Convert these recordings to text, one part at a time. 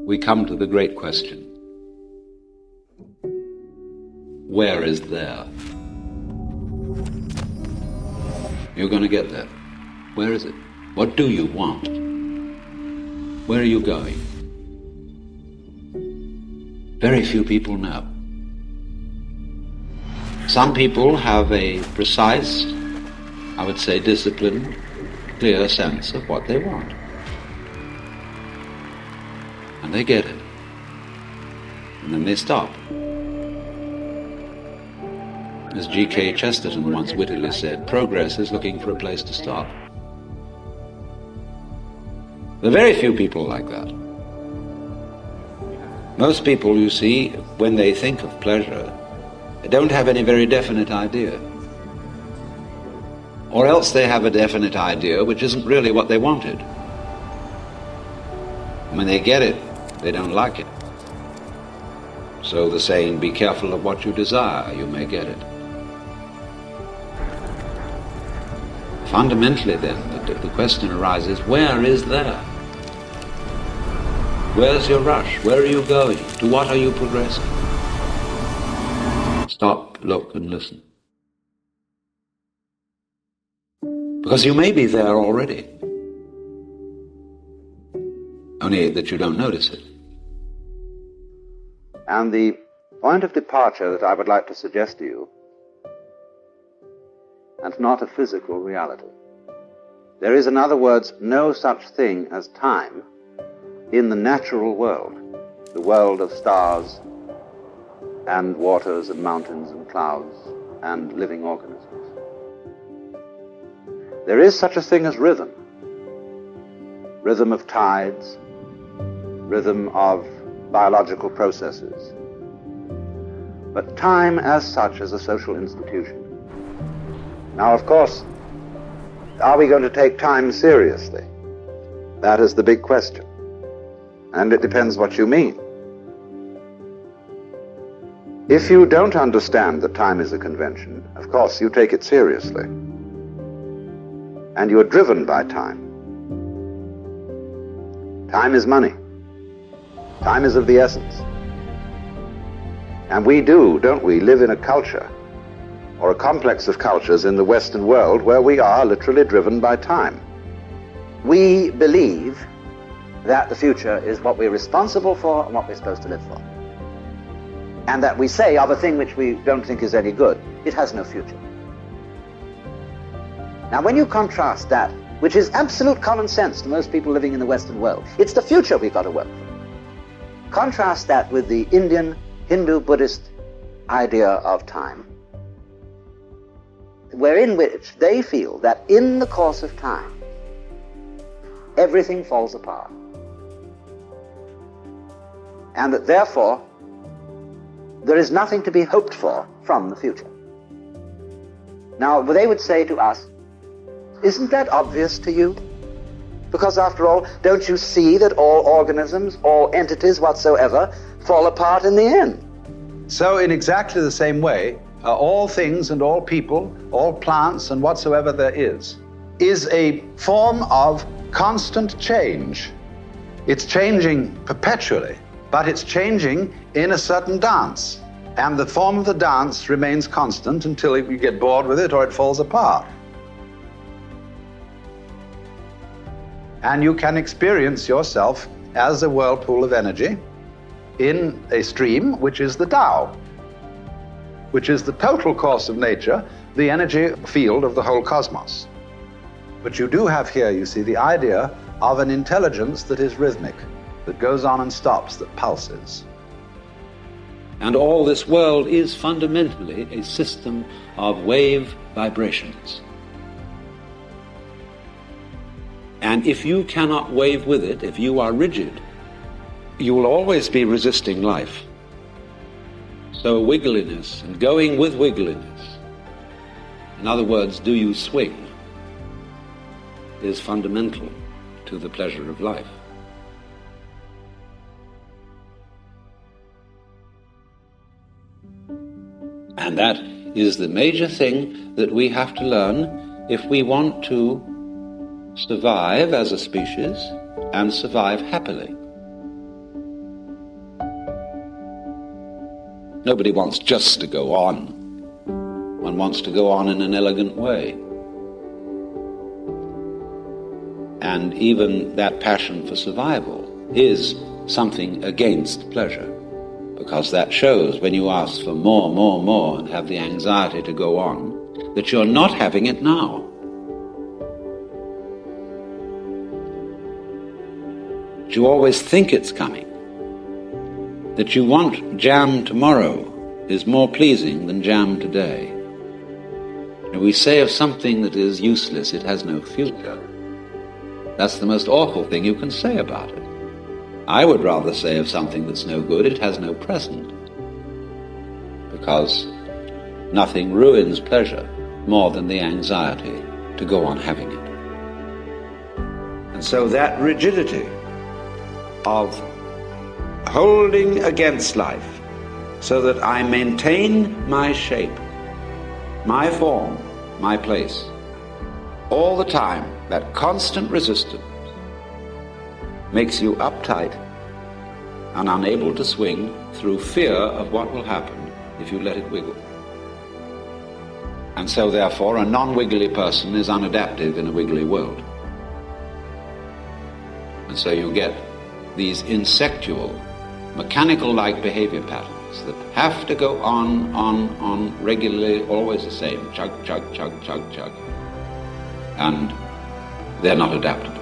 we come to the great question. Where is there? You're going to get there. Where is it? What do you want? Where are you going? Very few people know. Some people have a precise, I would say disciplined, clear sense of what they want. And they get it. And then they stop. As G.K. Chesterton once wittily said, progress is looking for a place to stop. There are very few people like that. Most people, you see, when they think of pleasure, they don't have any very definite idea. Or else they have a definite idea which isn't really what they wanted. When they get it, they don't like it. So the saying, be careful of what you desire, you may get it. Fundamentally then, the question arises, where is there? Where's your rush? Where are you going? To what are you progressing? Stop, look, and listen. Because you may be there already, only that you don't notice it. And the point of departure that I would like to suggest to you, and not a physical reality. There is, in other words, no such thing as time in the natural world, the world of stars and waters and mountains and clouds and living organisms. There is such a thing as rhythm. Rhythm of tides, rhythm of biological processes. But time as such is a social institution. Now, of course, are we going to take time seriously? That is the big question. And it depends what you mean. If you don't understand that time is a convention, of course you take it seriously. And you are driven by time. Time is money. Time is of the essence. And we do, don't we, live in a culture or a complex of cultures in the Western world where we are literally driven by time. We believe that the future is what we're responsible for and what we're supposed to live for. And that we say of a thing which we don't think is any good, it has no future. Now when you contrast that, which is absolute common sense to most people living in the Western world, it's the future we've got to work for. Contrast that with the Indian, Hindu, Buddhist idea of time, wherein which they feel that in the course of time, everything falls apart. And that therefore, there is nothing to be hoped for from the future. Now, they would say to us, isn't that obvious to you? Because after all, don't you see that all organisms, all entities whatsoever, fall apart in the end? So in exactly the same way, all things and all people, all plants and whatsoever there is a form of constant change. It's changing perpetually, but it's changing in a certain dance. And the form of the dance remains constant until you get bored with it or it falls apart. And you can experience yourself as a whirlpool of energy in a stream, which is the Tao, which is the total course of nature, the energy field of the whole cosmos. But you do have here, you see, the idea of an intelligence that is rhythmic, that goes on and stops, that pulses. And all this world is fundamentally a system of wave vibrations. And if you cannot wave with it, if you are rigid, you will always be resisting life. So wiggliness and going with wiggliness, in other words, do you swing, is fundamental to the pleasure of life. And that is the major thing that we have to learn if we want to survive as a species and survive happily. Nobody wants just to go on. One wants to go on in an elegant way. And even that passion for survival is something against pleasure, because that shows, when you ask for more, and have the anxiety to go on, that you're not having it now. You always think it's coming. That you want jam tomorrow is more pleasing than jam today. And we say of something that is useless, it has no future. That's the most awful thing you can say about it. I would rather say of something that's no good, it has no present. Because nothing ruins pleasure more than the anxiety to go on having it. And so that rigidity of holding against life so that I maintain my shape, my form, my place, all the time, that constant resistance makes you uptight and unable to swing through fear of what will happen if you let it wiggle. And so therefore a non-wiggly person is unadaptive in a wiggly world. And so you get these insectual, mechanical-like behavior patterns that have to go on regularly, always the same, chug, chug, chug, chug, chug. And they're not adaptable.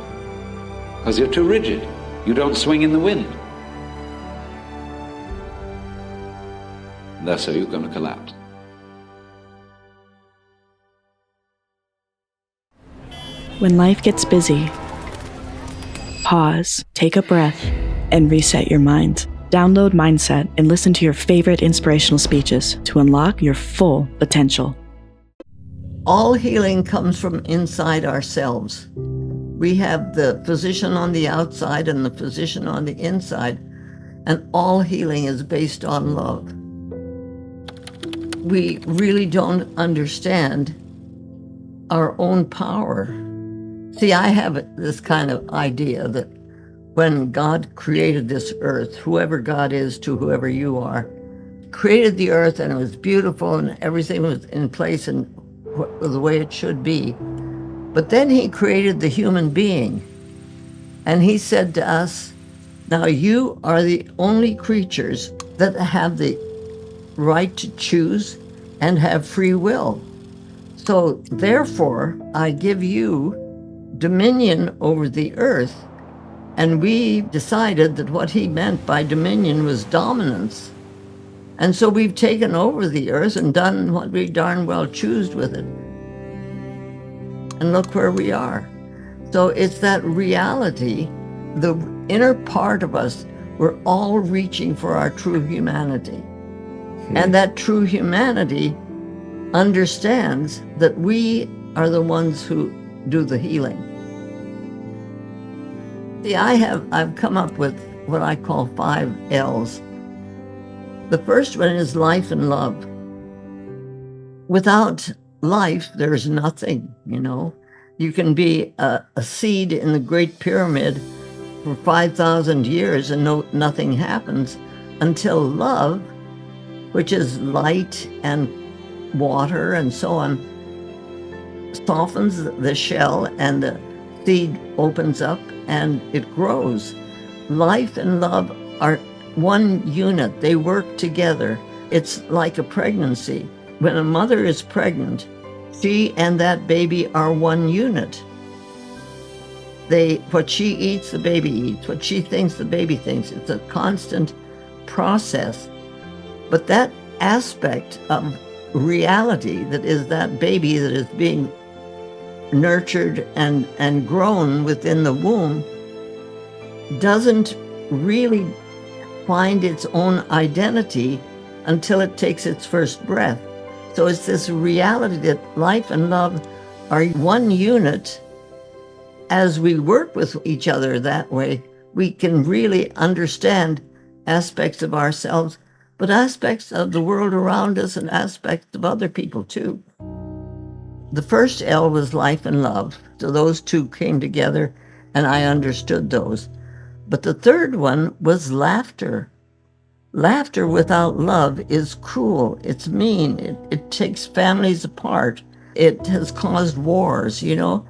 Because you're too rigid. You don't swing in the wind. And so you're going to collapse. When life gets busy, pause, take a breath, and reset your mind. Download Mindset and listen to your favorite inspirational speeches to unlock your full potential. All healing comes from inside ourselves. We have the physician on the outside and the physician on the inside, and all healing is based on love. We really don't understand our own power. See, I have this kind of idea that when God created this earth, whoever God is to whoever you are, created the earth and it was beautiful and everything was in place and the way it should be. But then he created the human being, and he said to us, now you are the only creatures that have the right to choose and have free will. So therefore, I give you dominion over the earth. And we decided that what he meant by dominion was dominance. And so we've taken over the earth and done what we darn well choose with it. And look where we are. So it's that reality, the inner part of us, we're all reaching for our true humanity. And that true humanity understands that we are the ones who do the healing. See, I've come up with what I call 5 L's. The first one is life and love. Without life, there's nothing, you know. You can be a seed in the Great Pyramid for 5,000 years and nothing happens until love, which is light and water and so on, softens the shell and the seed opens up and it grows. Life and love are one unit. They work together. It's like a pregnancy. When a mother is pregnant, she and that baby are one unit. What she eats, the baby eats. What she thinks, the baby thinks. It's a constant process. But that aspect of reality that is that baby that is being nurtured and grown within the womb doesn't really find its own identity until it takes its first breath. So it's this reality that life and love are one unit. As we work with each other that way, we can really understand aspects of ourselves, but aspects of the world around us and aspects of other people too. The first L was life and love. So those two came together and I understood those. But the third one was laughter. Laughter without love is cruel. It's mean. It takes families apart. It has caused wars, you know.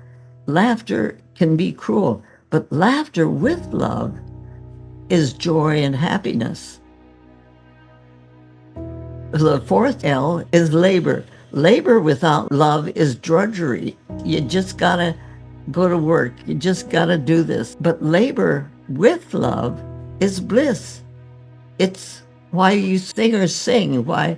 Laughter can be cruel, but laughter with love is joy and happiness. The fourth L is labor. Labor without love is drudgery. You just gotta go to work. You just gotta do this. But labor with love is bliss. It's why you singers sing, why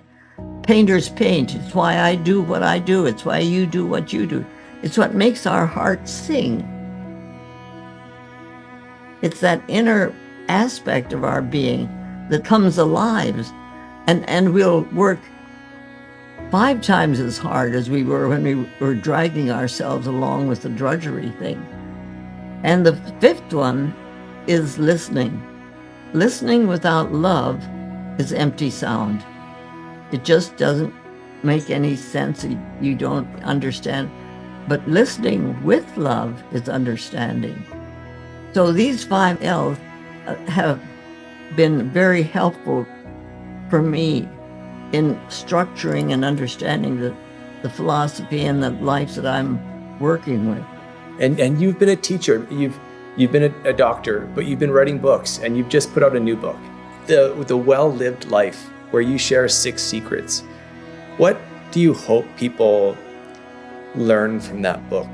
painters paint. It's why I do what I do. It's why you do what you do. It's what makes our hearts sing. It's that inner aspect of our being that comes alive, and we'll work 5 times as hard as we were when we were dragging ourselves along with the drudgery thing. And the fifth one is listening. Listening without love is empty sound. It just doesn't make any sense. You don't understand. But listening with love is understanding. So these 5 L's have been very helpful for me in structuring and understanding the philosophy and the life that I'm working with. And you've been a teacher, you've been a doctor, but you've been writing books, and you've just put out a new book, The Well-Lived Life, where you share 6 secrets. What do you hope people learn from that book?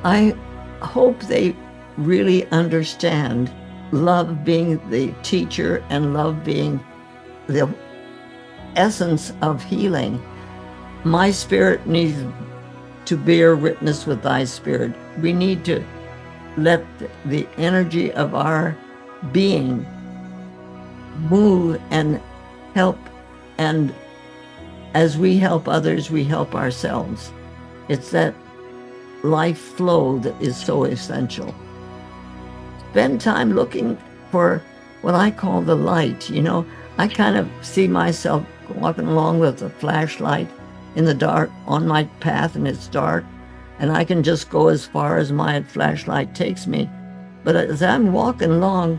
I hope they really understand love being the teacher and love being the essence of healing. My spirit needs to bear witness with thy spirit. We need to let the energy of our being move and help, and as we help others, we help ourselves. It's that life flow that is so essential. Spend time looking for what I call the light. You know, I kind of see myself walking along with a flashlight in the dark on my path, and it's dark, and I can just go as far as my flashlight takes me. But as I'm walking along,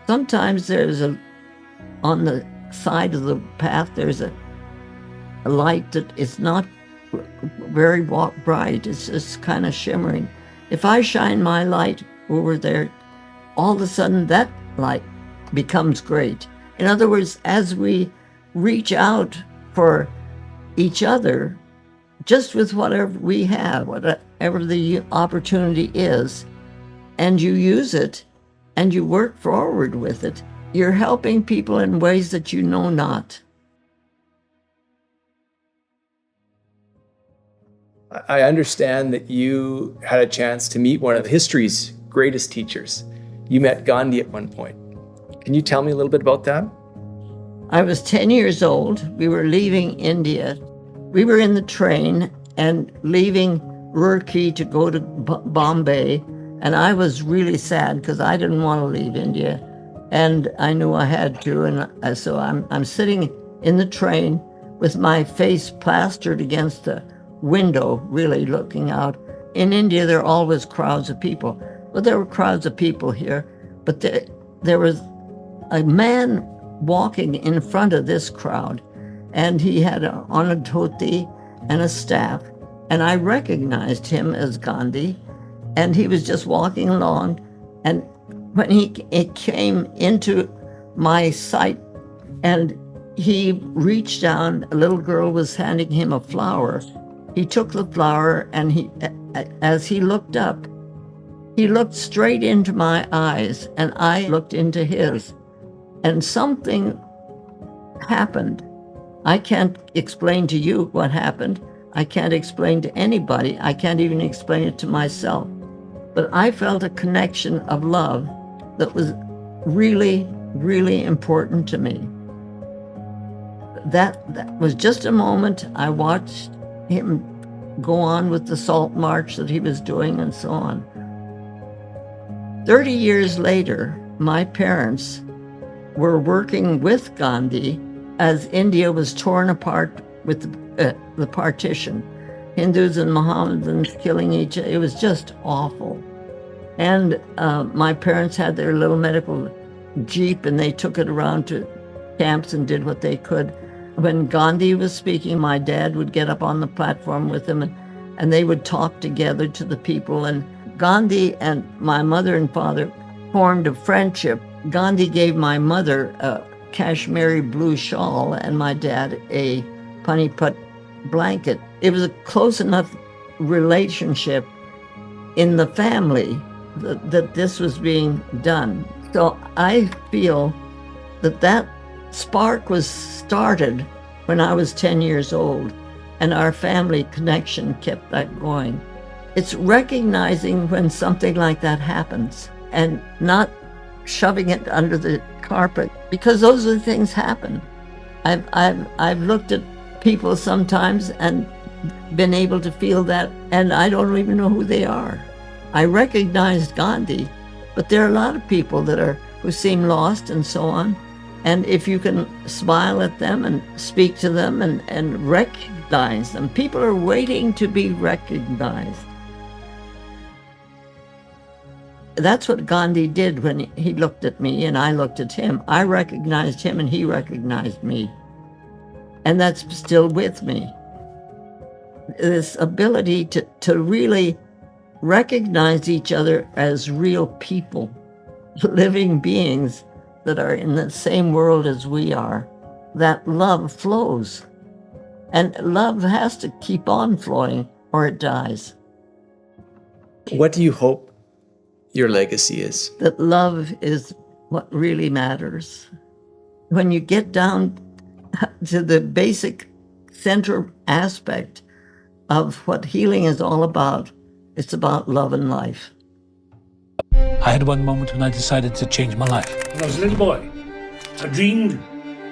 sometimes on the side of the path, there's a light that is not very bright. It's just kind of shimmering. If I shine my light over there, all of a sudden that light becomes great. In other words, as we reach out for each other, just with whatever we have, whatever the opportunity is, and you use it and you work forward with it, you're helping people in ways that you know not. I understand that you had a chance to meet one of history's greatest teachers. You met Gandhi at one point. Can you tell me a little bit about that? I was 10 years old. We were leaving India. We were in the train and leaving Roorkee to go to Bombay. And I was really sad because I didn't want to leave India. And I knew I had to. And so I'm sitting in the train with my face plastered against the window, really looking out. In India, there are always crowds of people. Well, there were crowds of people here, but there was a man walking in front of this crowd, and he had on a dhoti and a staff, and I recognized him as Gandhi, and he was just walking along, and when it came into my sight, and he reached down, a little girl was handing him a flower. He took the flower, and as he looked up, he looked straight into my eyes, and I looked into his, and something happened. I can't explain to you what happened. I can't explain to anybody. I can't even explain it to myself. But I felt a connection of love that was really, really important to me. That was just a moment. I watched him go on with the Salt March that he was doing and so on. 30 years later, my parents were working with Gandhi as India was torn apart with the partition. Hindus and Mohammedans killing each other. It was just awful. And my parents had their little medical jeep, and they took it around to camps and did what they could. When Gandhi was speaking, my dad would get up on the platform with him and they would talk together to the people. And Gandhi and my mother and father formed a friendship. Gandhi gave my mother a Kashmiri blue shawl and my dad a Panipat blanket. It was a close enough relationship in the family that this was being done. So I feel that spark was started when I was 10 years old, and our family connection kept that going. It's recognizing when something like that happens and not shoving it under the carpet, because those are the things happen. I've looked at people sometimes and been able to feel that, and I don't even know who they are. I recognized Gandhi, but there are a lot of people who seem lost and so on. And if you can smile at them and speak to them and recognize them, people are waiting to be recognized. That's what Gandhi did when he looked at me and I looked at him. I recognized him and he recognized me. And that's still with me. This ability to really recognize each other as real people, living beings that are in the same world as we are, that love flows. And love has to keep on flowing or it dies. What do you hope your legacy is? That love is what really matters. When you get down to the basic center aspect of what healing is all about, it's about love and life. I had one moment when I decided to change my life. When I was a little boy, I dreamed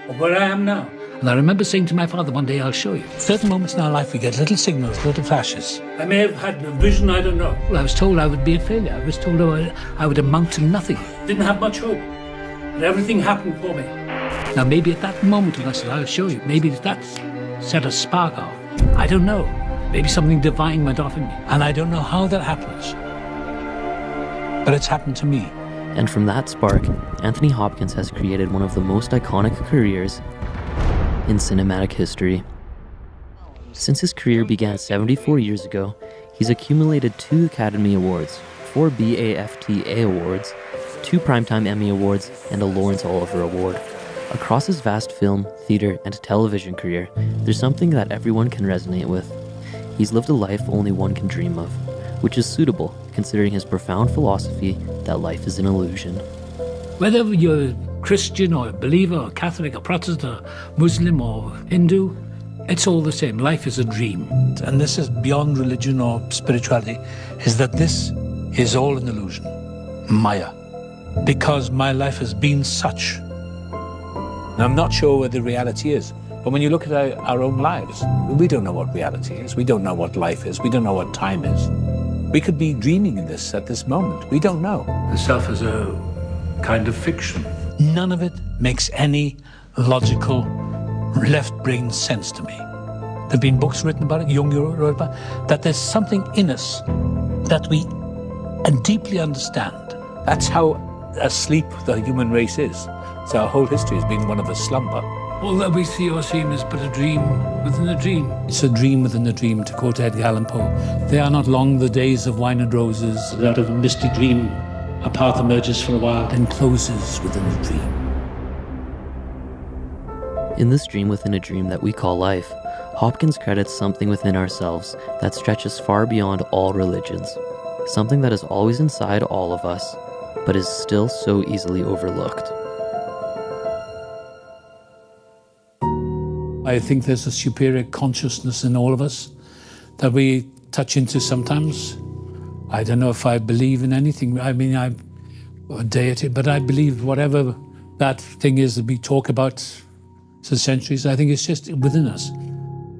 of where I am now. And I remember saying to my father, one day I'll show you. Certain moments in our life we get little signals, little flashes. I may have had a vision, I don't know. Well, I was told I would be a failure. I was told I would amount to nothing. Didn't have much hope. And everything happened for me. Now maybe at that moment when I said, I'll show you, maybe that set a spark off. I don't know. Maybe something divine went off in me. And I don't know how that happens. But it's happened to me. And from that spark, Anthony Hopkins has created one of the most iconic careers in cinematic history. Since his career began 74 years ago, he's accumulated 2 Academy Awards, 4 BAFTA Awards, 2 Primetime Emmy Awards, and a Lawrence Olivier Award. Across his vast film, theater, and television career, there's something that everyone can resonate with. He's lived a life only one can dream of, which is suitable considering his profound philosophy that life is an illusion. Whether you're Christian or a believer or Catholic or Protestant or Muslim or Hindu, it's all the same. Life is a dream. And this is beyond religion or spirituality, is that this is all an illusion, Maya. Because my life has been such. And I'm not sure where the reality is. But when you look at our own lives, we don't know what reality is. We don't know what life is. We don't know what time is. We could be dreaming in this at this moment. We don't know. The self is a kind of fiction. None of it makes any logical left-brain sense to me. There have been books written about it, Jung wrote about it, that there's something in us that we deeply understand. That's how asleep the human race is. So our whole history has been one of a slumber. All that we see or seem is but a dream within a dream. It's a dream within a dream, to quote Edgar Allan Poe. They are not long the days of wine and roses. Out of a misty dream, a path emerges for a while, then closes within a dream. In this dream within a dream that we call life, Hopkins credits something within ourselves that stretches far beyond all religions. Something that is always inside all of us, but is still so easily overlooked. I think there's a superior consciousness in all of us that we touch into sometimes. I don't know if I believe in anything. I mean, I'm a deity, but I believe whatever that thing is that we talk about for centuries, I think it's just within us.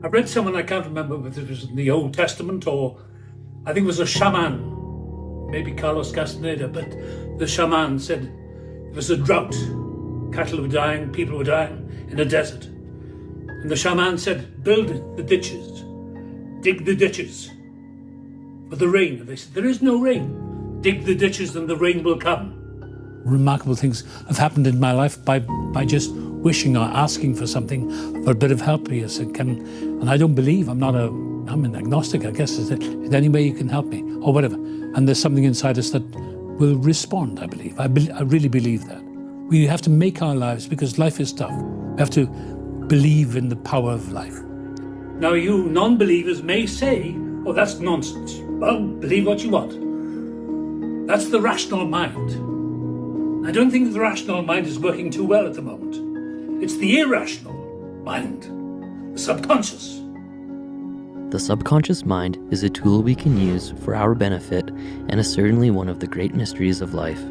I read someone, I can't remember whether it was in the Old Testament or I think it was a shaman, maybe Carlos Castaneda, but the shaman said it was a drought. Cattle were dying, people were dying in a desert. And the shaman said, build the ditches, dig the ditches for the rain. And they said, there is no rain. Dig the ditches and the rain will come. remarkable things have happened in my life by just wishing or asking for something, for a bit of help. Yes, and I don't believe, I'm an agnostic, I guess. Is there any way you can help me or whatever? And there's something inside us that will respond, I believe. I really believe that. We have to make our lives, because life is tough. We have to believe in the power of life. Now you non-believers may say, oh, that's nonsense. Well, believe what you want. That's the rational mind. I don't think the rational mind is working too well at the moment. It's the irrational mind, the subconscious. The subconscious mind is a tool we can use for our benefit and is certainly one of the great mysteries of life.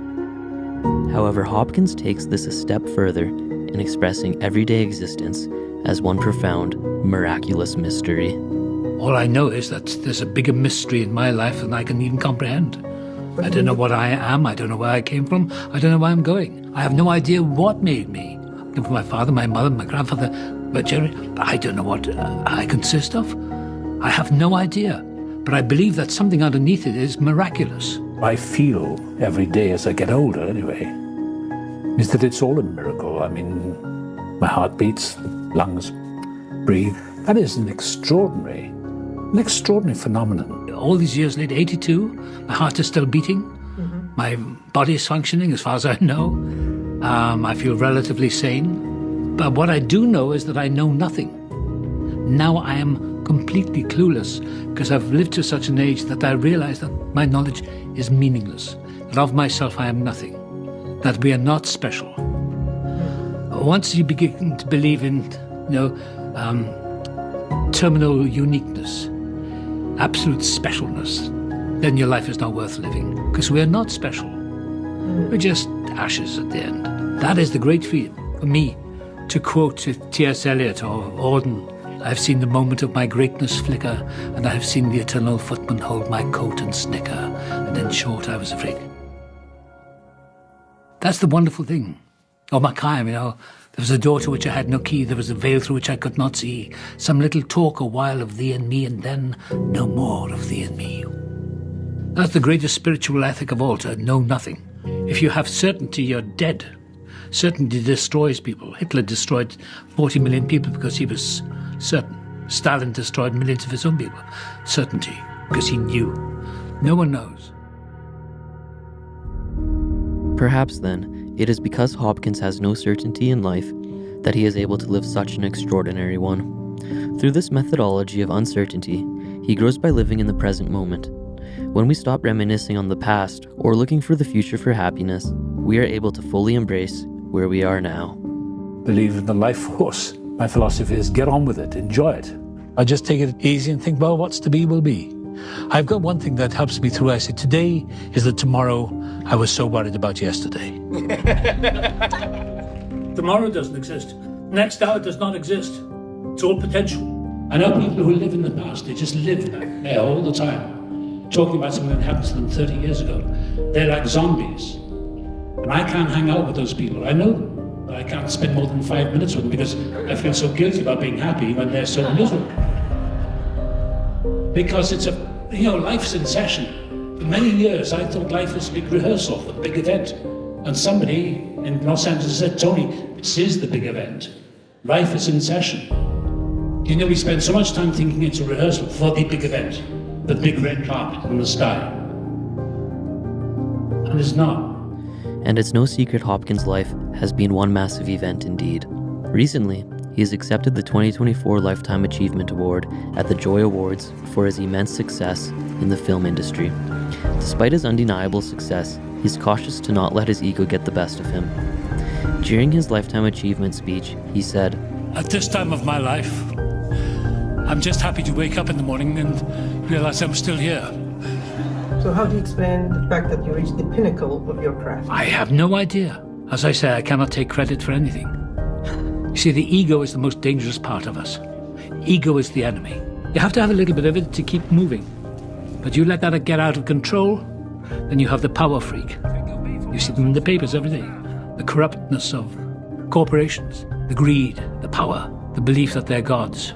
However, Hopkins takes this a step further in expressing everyday existence as one profound, miraculous mystery. All I know is that there's a bigger mystery in my life than I can even comprehend. I don't know what I am, I don't know where I came from, I don't know where I'm going. I have no idea what made me. I came from my father, my mother, my grandfather, but Jerry, I don't know what I consist of. I have no idea, but I believe that something underneath it is miraculous. I feel every day as I get older, anyway, is that it's all a miracle. I mean, my heart beats, lungs breathe. That is an extraordinary phenomenon. All these years later, 82, my heart is still beating. My body is functioning as far as I know. I feel relatively sane. But what I do know is that I know nothing. Now I am completely clueless, because I've lived to such an age that I realize that my knowledge is meaningless, that of myself I am nothing, that we are not special. Once you begin to believe in, terminal uniqueness, absolute specialness, then your life is not worth living, because we are not special. We're just ashes at the end. That is the great feeling for me. To quote T.S. Eliot or Auden, I've seen the moment of my greatness flicker, and I have seen the eternal footman hold my coat and snicker, and in short I was afraid. That's the wonderful thing. Or Mackay, there was a door to which I had no key, there was a veil through which I could not see, some little talk a while of thee and me, and then no more of thee and me. That's the greatest spiritual ethic of all, to know nothing. If you have certainty, you're dead. Certainty destroys people. Hitler destroyed 40 million people because he was certain. Stalin destroyed millions of his own people. Certainty, because he knew. No one knows. Perhaps then, it is because Hopkins has no certainty in life that he is able to live such an extraordinary one. Through this methodology of uncertainty, he grows by living in the present moment. When we stop reminiscing on the past or looking for the future for happiness, we are able to fully embrace where we are now. Believe in the life force. My philosophy is get on with it, enjoy it. I just take it easy and think, well, what's to be will be. I've got one thing that helps me through. I say, today is the tomorrow I was so worried about yesterday. Tomorrow doesn't exist. Next hour does not exist. It's all potential. I know people who live in the past, they just live back there all the time, talking about something that happened to them 30 years ago. They're like zombies. And I can't hang out with those people. I know them, but I can't spend more than 5 minutes with them because I feel so guilty about being happy when they're so miserable. Because it's life's in session. For many years, I thought life was a big rehearsal for the big event. And somebody in Los Angeles said, Tony, this is the big event. Life is in session. We spend so much time thinking it's a rehearsal for the big event, the big red carpet in the sky. And it's not. And it's no secret Hopkins' life has been one massive event indeed. Recently, he has accepted the 2024 Lifetime Achievement Award at the Joy Awards for his immense success in the film industry. Despite his undeniable success, he's cautious to not let his ego get the best of him. During his Lifetime Achievement speech, he said, "At this time of my life, I'm just happy to wake up in the morning and realize I'm still here." So how do you explain the fact that you reached the pinnacle of your craft? I have no idea. As I say, I cannot take credit for anything. You see, the ego is the most dangerous part of us. Ego is the enemy. You have to have a little bit of it to keep moving. But you let that get out of control, then you have the power freak. You see them in the papers every day. The corruptness of corporations, the greed, the power, the belief that they're gods.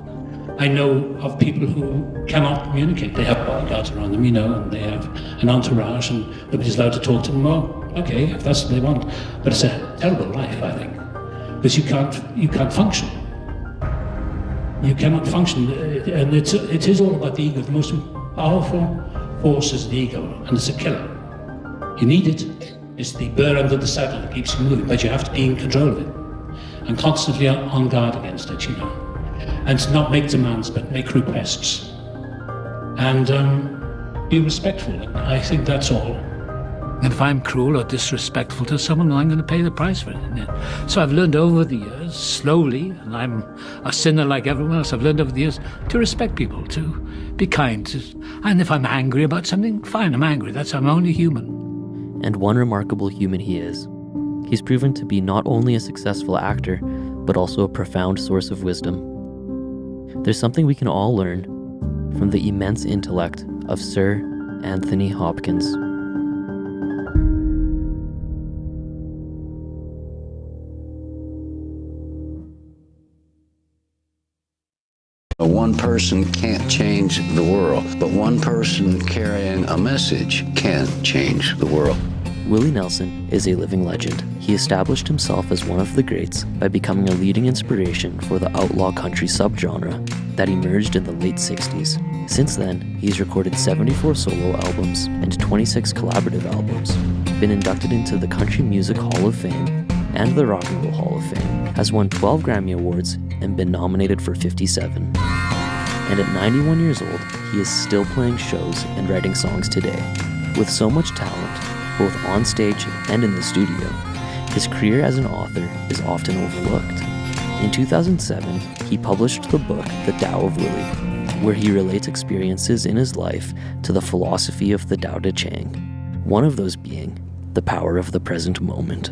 I know of people who cannot communicate. They have bodyguards around them, and they have an entourage, and nobody's allowed to talk to them. Well, Okay, if that's what they want. But it's a terrible life, I think, because you can't function. You cannot function, and it is all about the ego. The most powerful force is the ego, and it's a killer. You need it. It's the burr under the saddle that keeps you moving, but you have to be in control of it, and constantly on guard against it, you know. And to not make demands, but make requests. And be respectful, and I think that's all. And if I'm cruel or disrespectful to someone, I'm going to pay the price for it. So I've learned over the years, slowly, and I'm a sinner like everyone else, I've learned over the years to respect people, to be kind. And if I'm angry about something, fine, I'm angry. I'm only human. And one remarkable human he is. He's proven to be not only a successful actor, but also a profound source of wisdom. There's something we can all learn from the immense intellect of Sir Anthony Hopkins. One person can't change the world, but one person carrying a message can change the world. Willie Nelson is a living legend. He established himself as one of the greats by becoming a leading inspiration for the outlaw country subgenre that emerged in the late 60s. Since then, he's recorded 74 solo albums and 26 collaborative albums, been inducted into the Country Music Hall of Fame and the Rock and Roll Hall of Fame, has won 12 Grammy Awards and been nominated for 57. And at 91 years old, he is still playing shows and writing songs today. With so much talent, both on stage and in the studio, his career as an author is often overlooked. In 2007, he published the book The Tao of Willie, where he relates experiences in his life to the philosophy of the Tao Te Ching, one of those being the power of the present moment.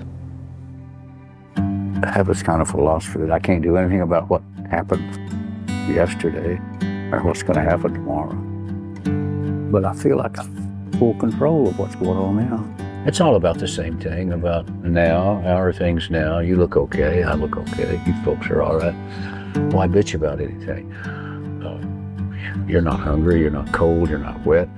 I have this kind of philosophy that I can't do anything about what happened yesterday or what's going to happen tomorrow. But I feel like I'm full control of what's going on now. It's all about the same thing, about now. How are things now? You look okay, I look okay, you folks are all right. Why bitch about anything? You're not hungry, you're not cold, you're not wet,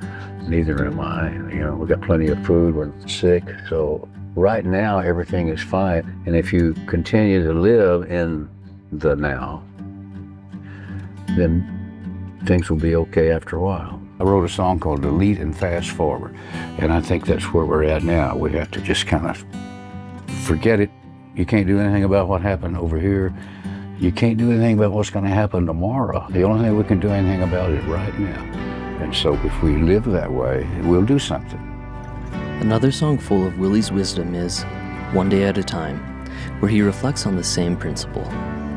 neither am I. You know, we've got plenty of food, we're not sick, so right now everything is fine. And if you continue to live in the now, then things will be okay after a while. I wrote a song called Delete and Fast Forward, and I think that's where we're at now. We have to just kind of forget it. You can't do anything about what happened over here. You can't do anything about what's going to happen tomorrow. The only thing we can do anything about is right now. And so if we live that way, we'll do something. Another song full of Willie's wisdom is One Day at a Time, where he reflects on the same principle.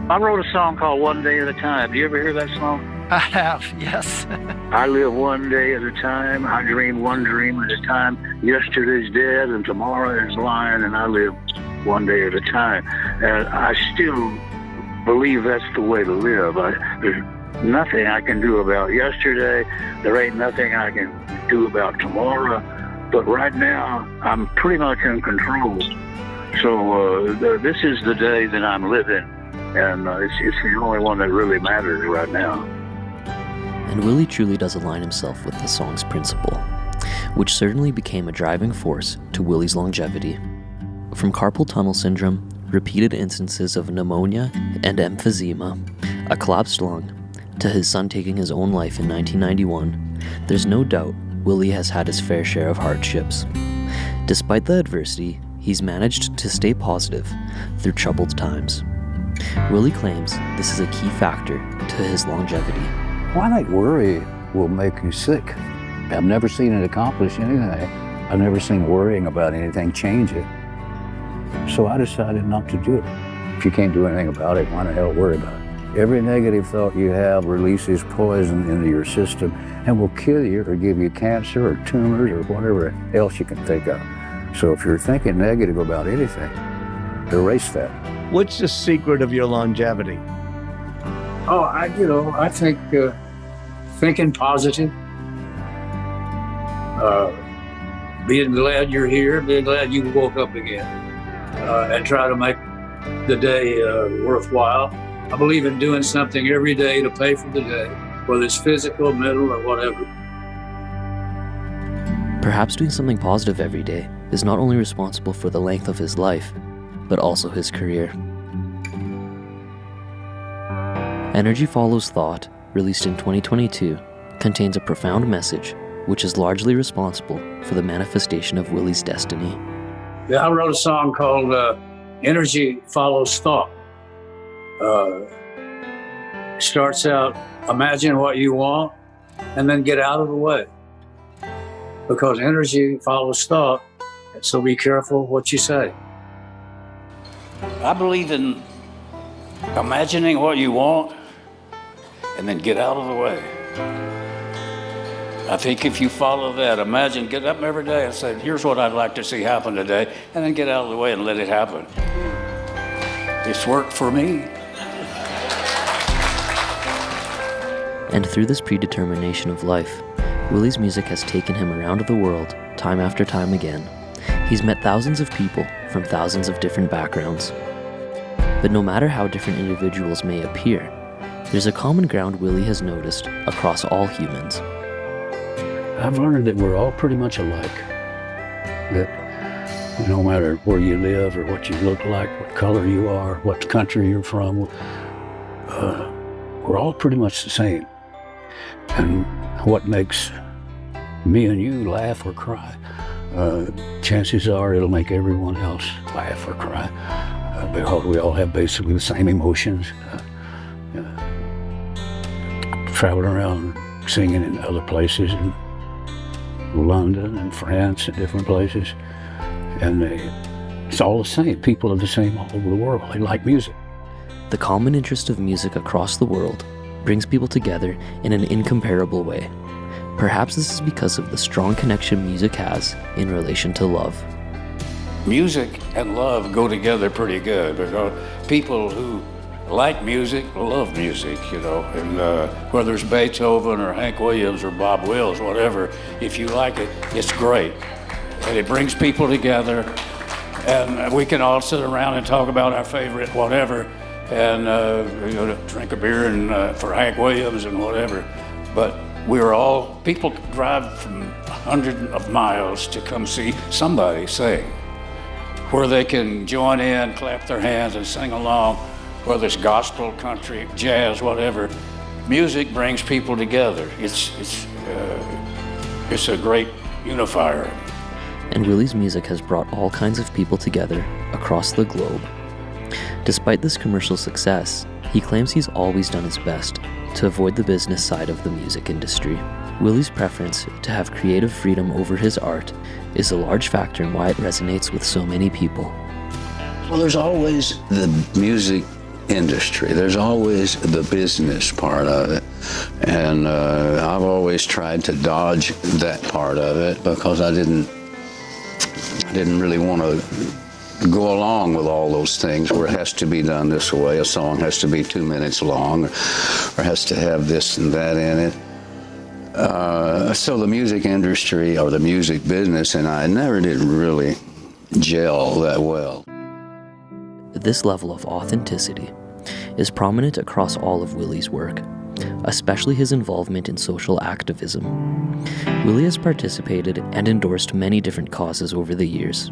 I wrote a song called One Day at a Time. Do you ever hear that song? I have, yes. I live one day at a time. I dream one dream at a time. Yesterday's dead and tomorrow is lying, and I live one day at a time. And I still believe that's the way to live. There's nothing I can do about yesterday. There ain't nothing I can do about tomorrow. But right now, I'm pretty much in control. So this is the day that I'm living, and it's the only one that really matters right now. And Willie truly does align himself with the song's principle, which certainly became a driving force to Willie's longevity. From carpal tunnel syndrome, repeated instances of pneumonia and emphysema, a collapsed lung, to his son taking his own life in 1991, there's no doubt Willie has had his fair share of hardships. Despite the adversity, he's managed to stay positive through troubled times. Willie claims this is a key factor to his longevity. Why not worry will make you sick? I've never seen it accomplish anything. I've never seen worrying about anything change it. So I decided not to do it. If you can't do anything about it, why the hell worry about it? Every negative thought you have releases poison into your system and will kill you or give you cancer or tumors or whatever else you can think of. So if you're thinking negative about anything, erase that. What's the secret of your longevity? Oh, I think thinking positive, being glad you're here, being glad you woke up again, and try to make the day worthwhile. I believe in doing something every day to pay for the day, whether it's physical, mental, or whatever. Perhaps doing something positive every day is not only responsible for the length of his life, but also his career. Energy Follows Thought, released in 2022, contains a profound message which is largely responsible for the manifestation of Willie's destiny. I wrote a song called Energy Follows Thought. Starts out, imagine what you want, and then get out of the way. Because energy follows thought, so be careful what you say. I believe in imagining what you want and then get out of the way. I think if you follow that, imagine, get up every day and say, here's what I'd like to see happen today, and then get out of the way and let it happen. It's worked for me. And through this predetermination of life, Willie's music has taken him around the world time after time again. He's met thousands of people from thousands of different backgrounds. But no matter how different individuals may appear, there's a common ground Willie has noticed across all humans. I've learned that we're all pretty much alike. That no matter where you live or what you look like, what color you are, what country you're from, we're all pretty much the same. And what makes me and you laugh or cry, chances are it'll make everyone else laugh or cry. Because we all have basically the same emotions. Traveling around singing in other places, in London and France and different places, and it's all the same. People are the same all over the world. They like music. The common interest of music across the world brings people together in an incomparable way. Perhaps this is because of the strong connection music has in relation to love. Music and love go together pretty good because people who like music love music, you know, and whether it's Beethoven or Hank Williams or Bob Wills, whatever, if you like it, it's great. And it brings people together, and we can all sit around and talk about our favorite whatever, and drink a beer and for Hank Williams and whatever. But people drive from hundreds of miles to come see somebody sing, where they can join in, clap their hands and sing along, whether it's gospel, country, jazz, whatever. Music brings people together. It's a great unifier. And Willie's music has brought all kinds of people together across the globe. Despite this commercial success, he claims he's always done his best to avoid the business side of the music industry. Willie's preference to have creative freedom over his art is a large factor in why it resonates with so many people. Well, there's always the music industry. There's always the business part of it. And I've always tried to dodge that part of it because I didn't really want to go along with all those things where it has to be done this way. A song has to be 2 minutes long or has to have this and that in it. So the music industry or the music business and I never did really gel that well. This level of authenticity is prominent across all of Willie's work, especially his involvement in social activism. Willie has participated and endorsed many different causes over the years.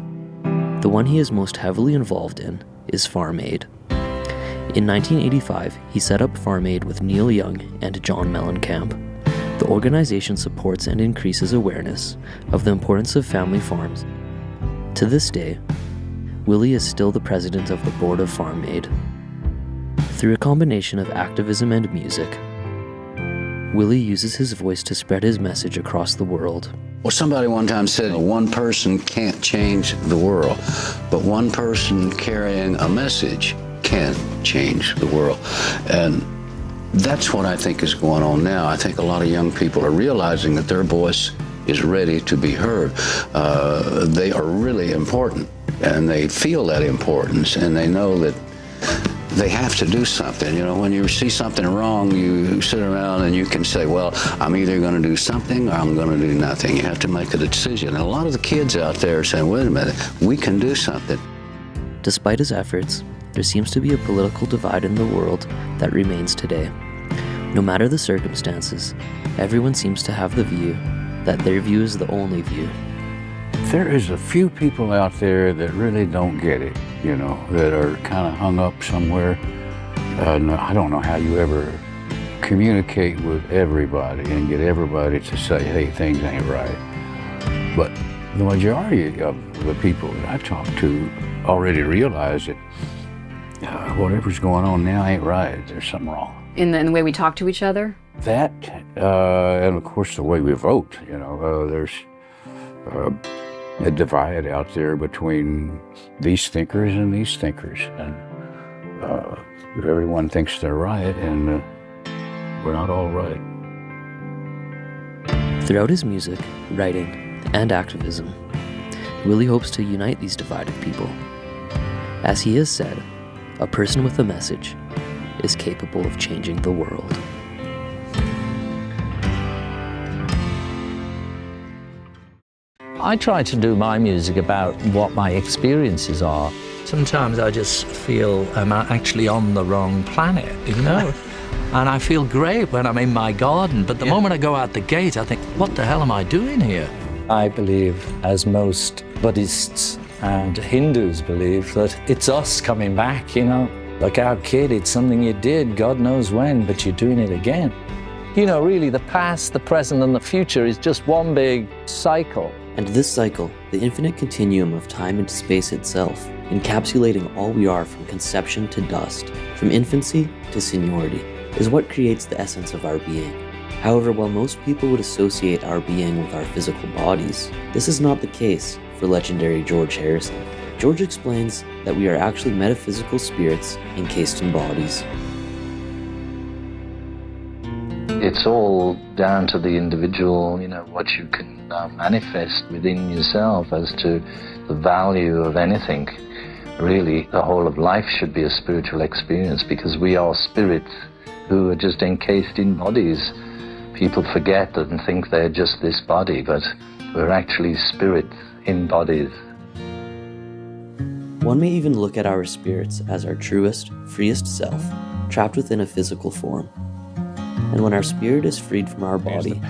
The one he is most heavily involved in is Farm Aid. In 1985, he set up Farm Aid with Neil Young and John Mellencamp. The organization supports and increases awareness of the importance of family farms. To this day, Willie is still the president of the board of Farm Aid. Through a combination of activism and music, Willie uses his voice to spread his message across the world. Well, somebody one time said, one person can't change the world, but one person carrying a message can change the world. And that's what I think is going on now. I think a lot of young people are realizing that their voice is ready to be heard. They are really important, and they feel that importance, and they know that they have to do something. You know, when you see something wrong, you sit around and you can say, well, I'm either going to do something or I'm going to do nothing. You have to make a decision. And a lot of the kids out there are saying, wait a minute, we can do something. Despite his efforts, there seems to be a political divide in the world that remains today. No matter the circumstances, everyone seems to have the view that their view is the only view. there is a few people out there that really don't get it, you know, that are kind of hung up somewhere. And I don't know how you ever communicate with everybody and get everybody to say, hey, things ain't right. But the majority of the people that I talk to already realize that whatever's going on now ain't right. There's something wrong. In the way we talk to each other? That, and of course the way we vote, you know, there's a divide out there between these thinkers and these thinkers. And everyone thinks they're right, and we're not all right. Throughout his music, writing, and activism, Willie hopes to unite these divided people. As he has said, a person with a message is capable of changing the world. I try to do my music about what my experiences are. Sometimes I just feel I'm actually on the wrong planet, you know? And I feel great when I'm in my garden, but the moment I go out the gate, I think, what the hell am I doing here? I believe, as most Buddhists and Hindus believe, that it's us coming back, you know? Like our kid, it's something you did, God knows when, but you're doing it again. You know, really, the past, the present, and the future is just one big cycle. And this cycle, the infinite continuum of time and space itself, encapsulating all we are from conception to dust, from infancy to seniority, is what creates the essence of our being. However, while most people would associate our being with our physical bodies, this is not the case for legendary George Harrison. George explains that we are actually metaphysical spirits encased in bodies. It's all down to the individual, you know, what you can manifest within yourself as to the value of anything. Really, the whole of life should be a spiritual experience because we are spirits who are just encased in bodies. People forget that and think they're just this body, but we're actually spirits in bodies. One may even look at our spirits as our truest, freest self, trapped within a physical form. And when our spirit is freed from our body,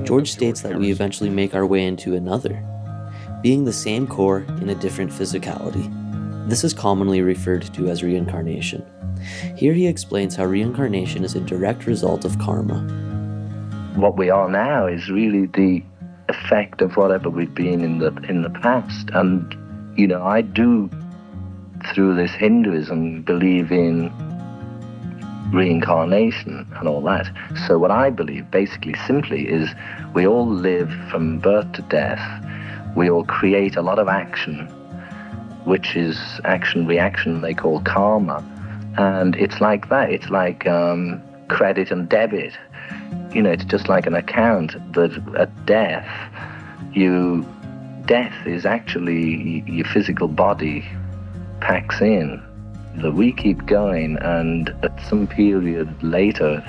George states that we eventually make our way into another, being the same core in a different physicality. This is commonly referred to as reincarnation. Here he explains how reincarnation is a direct result of karma. What we are now is really the effect of whatever we've been in the past. And, you know, I do, through this Hinduism, believe in reincarnation and all that. So what I believe, basically, simply, is we all live from birth to death. We all create a lot of action, which is action-reaction they call karma. And it's like that. It's like credit and debit. You know, it's just like an account that at death, death is actually your physical body packs in. That we keep going, and at some period later,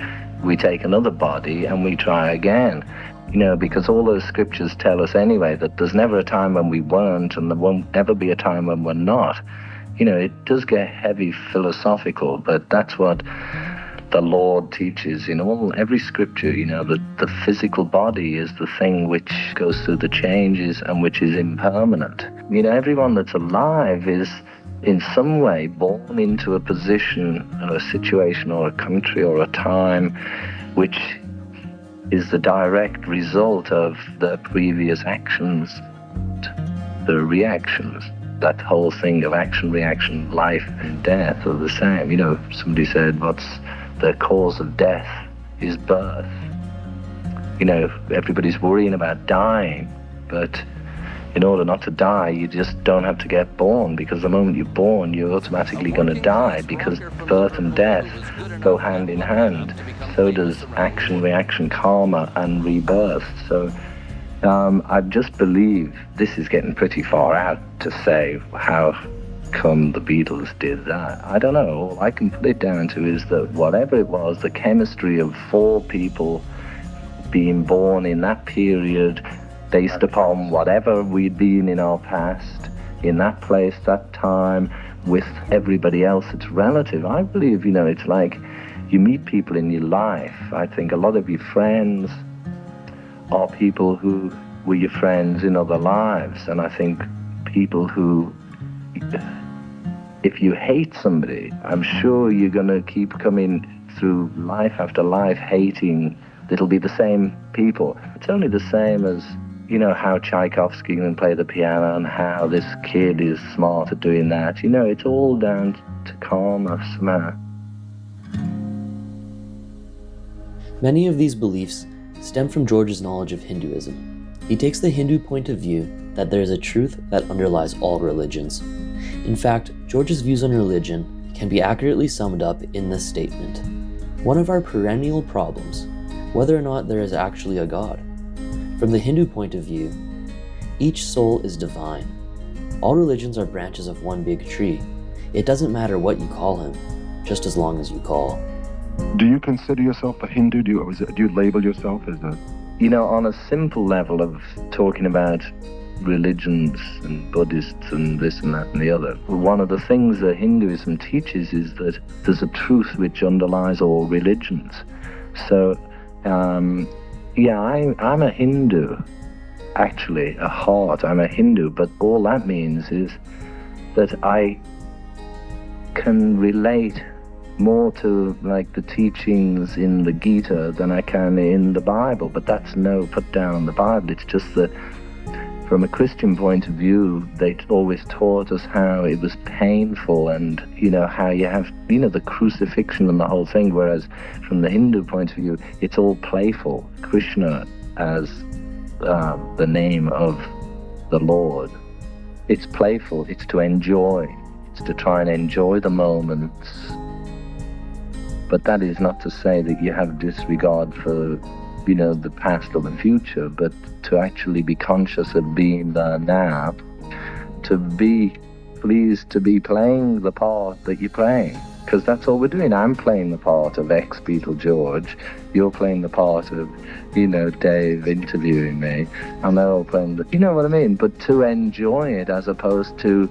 we take another body and we try again. You know, because all those scriptures tell us anyway that there's never a time when we weren't, and there won't ever be a time when we're not. You know, it does get heavy philosophical, but that's what the Lord teaches in every scripture, you know, that the physical body is the thing which goes through the changes and which is impermanent. You know, everyone that's alive is in some way born into a position or a situation or a country or a time which is the direct result of their previous actions, their reactions. That whole thing of action, reaction, life and death are the same. You know, somebody said, what's the cause of death is birth. You know, everybody's worrying about dying, but in order not to die, you just don't have to get born, because the moment you're born, you're automatically going to die, because birth and death go hand in hand. So does action, reaction, karma, and rebirth. So I just believe this is getting pretty far out to say how come the Beatles did that. I don't know. All I can put it down to is that whatever it was, the chemistry of 4 people being born in that period, based upon whatever we'd been in our past, in that place, that time, with everybody else, it's relative. I believe, you know, it's like you meet people in your life. I think a lot of your friends are people who were your friends in other lives. And I think people who, if you hate somebody, I'm sure you're going to keep coming through life after life hating. It'll be the same people. It's only the same as, you know, how Tchaikovsky can play the piano and how this kid is smart at doing that. You know, it's all down to karma somehow. Many of these beliefs stem from George's knowledge of Hinduism. He takes the Hindu point of view that there is a truth that underlies all religions. In fact, George's views on religion can be accurately summed up in this statement: one of our perennial problems, whether or not there is actually a God. From the Hindu point of view, each soul is divine. All religions are branches of one big tree. It doesn't matter what you call him, just as long as you call. Do you consider yourself a Hindu? Do you label yourself as a... You know, on a simple level of talking about religions and Buddhists and this and that and the other, one of the things that Hinduism teaches is that there's a truth which underlies all religions. So, yeah, I'm a Hindu, actually, at heart. I'm a Hindu, but all that means is that I can relate more to, like, the teachings in the Gita than I can in the Bible. But that's no put down on the Bible. It's just that from a Christian point of view, they always taught us how it was painful and, you know, how you have, you know, the crucifixion and the whole thing, whereas from the Hindu point of view, it's all playful. Krishna as the name of the Lord. It's playful, it's to enjoy, it's to try and enjoy the moments. But that is not to say that you have disregard for, you know, the past or the future, but to actually be conscious of being there now, to be pleased to be playing the part that you're playing, because that's all we're doing. I'm playing the part of ex-Beatle George, you're playing the part of, you know, Dave interviewing me, and they're all playing the, you know what I mean? But to enjoy it as opposed to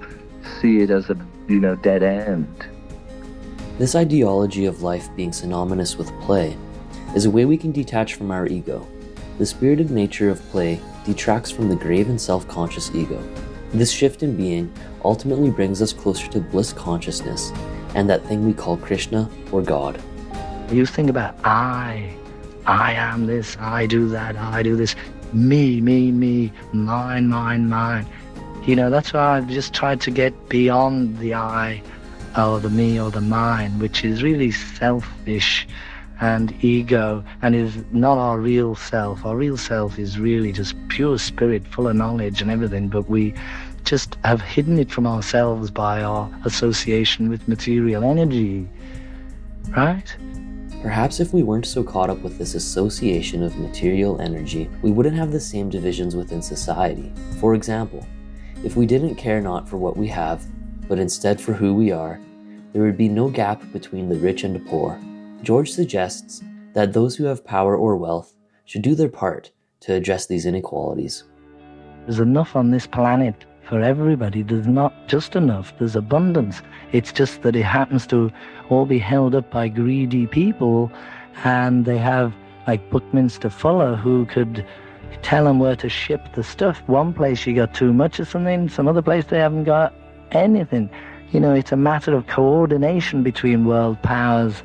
see it as a, you know, dead end. This ideology of life being synonymous with play is a way we can detach from our ego. The spirited nature of play detracts from the grave and self-conscious ego. This shift in being ultimately brings us closer to bliss consciousness and that thing we call Krishna or God. You think about I am this, I do that, I do this, me, mine. You know, that's why I've just tried to get beyond the I or the me or the mine, which is really selfish and ego and is not our real self. Our real self is really just pure spirit, full of knowledge and everything, but we just have hidden it from ourselves by our association with material energy, right? Perhaps if we weren't so caught up with this association of material energy, we wouldn't have the same divisions within society. For example, if we didn't care not for what we have, but instead for who we are, there would be no gap between the rich and the poor. George suggests that those who have power or wealth should do their part to address these inequalities. There's enough on this planet for everybody. There's not just enough, there's abundance. It's just that it happens to all be held up by greedy people, and they have, like Buckminster Fuller, who could tell them where to ship the stuff. One place you got too much of something, some other place they haven't got anything. You know, it's a matter of coordination between world powers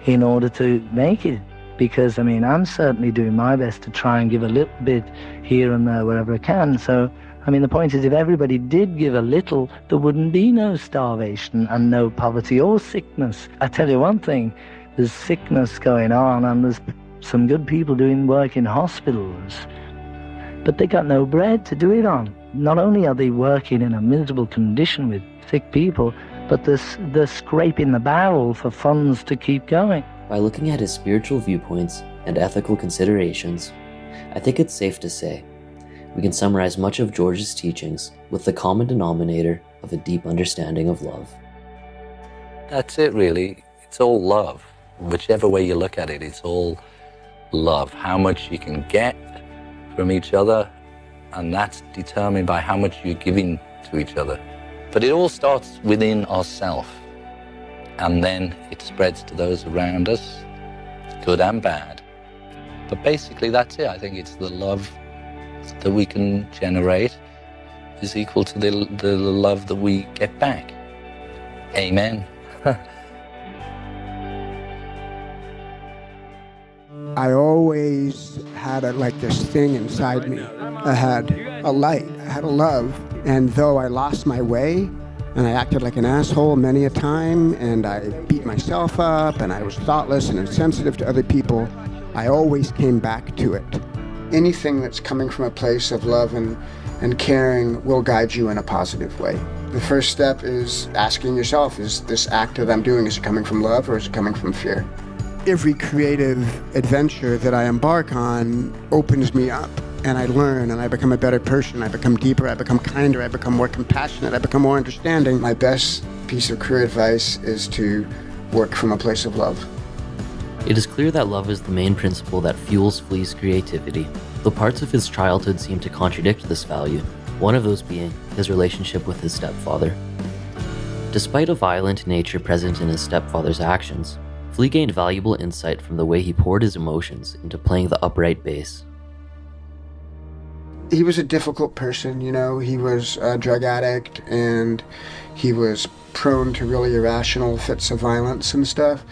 in order to make it. Because, I mean, I'm certainly doing my best to try and give a little bit here and there wherever I can. So, I mean, the point is, if everybody did give a little, there wouldn't be no starvation and no poverty or sickness. I tell you one thing, there's sickness going on and there's some good people doing work in hospitals, but they got no bread to do it on. Not only are they working in a miserable condition with sick people, but they're scraping the barrel for funds to keep going. By looking at his spiritual viewpoints and ethical considerations, I think it's safe to say we can summarize much of George's teachings with the common denominator of a deep understanding of love. That's it, really. It's all love. Whichever way you look at it, it's all love. How much you can get from each other, and that's determined by how much you're giving to each other. But it all starts within ourselves, and then it spreads to those around us, good and bad. But basically that's it. I think it's the love that we can generate is equal to the love that we get back. Amen. I always had this thing inside me. I had a light, I had a love, and though I lost my way, and I acted like an asshole many a time, and I beat myself up, and I was thoughtless and insensitive to other people, I always came back to it. Anything that's coming from a place of love and caring will guide you in a positive way. The first step is asking yourself, is this act that I'm doing, is it coming from love or is it coming from fear? Every creative adventure that I embark on opens me up, and I learn, and I become a better person. I become deeper, I become kinder, I become more compassionate, I become more understanding. My best piece of career advice is to work from a place of love. It is clear that love is the main principle that fuels Flea's creativity, though parts of his childhood seem to contradict this value, one of those being his relationship with his stepfather. Despite a violent nature present in his stepfather's actions, Flea gained valuable insight from the way he poured his emotions into playing the upright bass. He was a difficult person, he was a drug addict, and he was prone to really irrational fits of violence and stuff.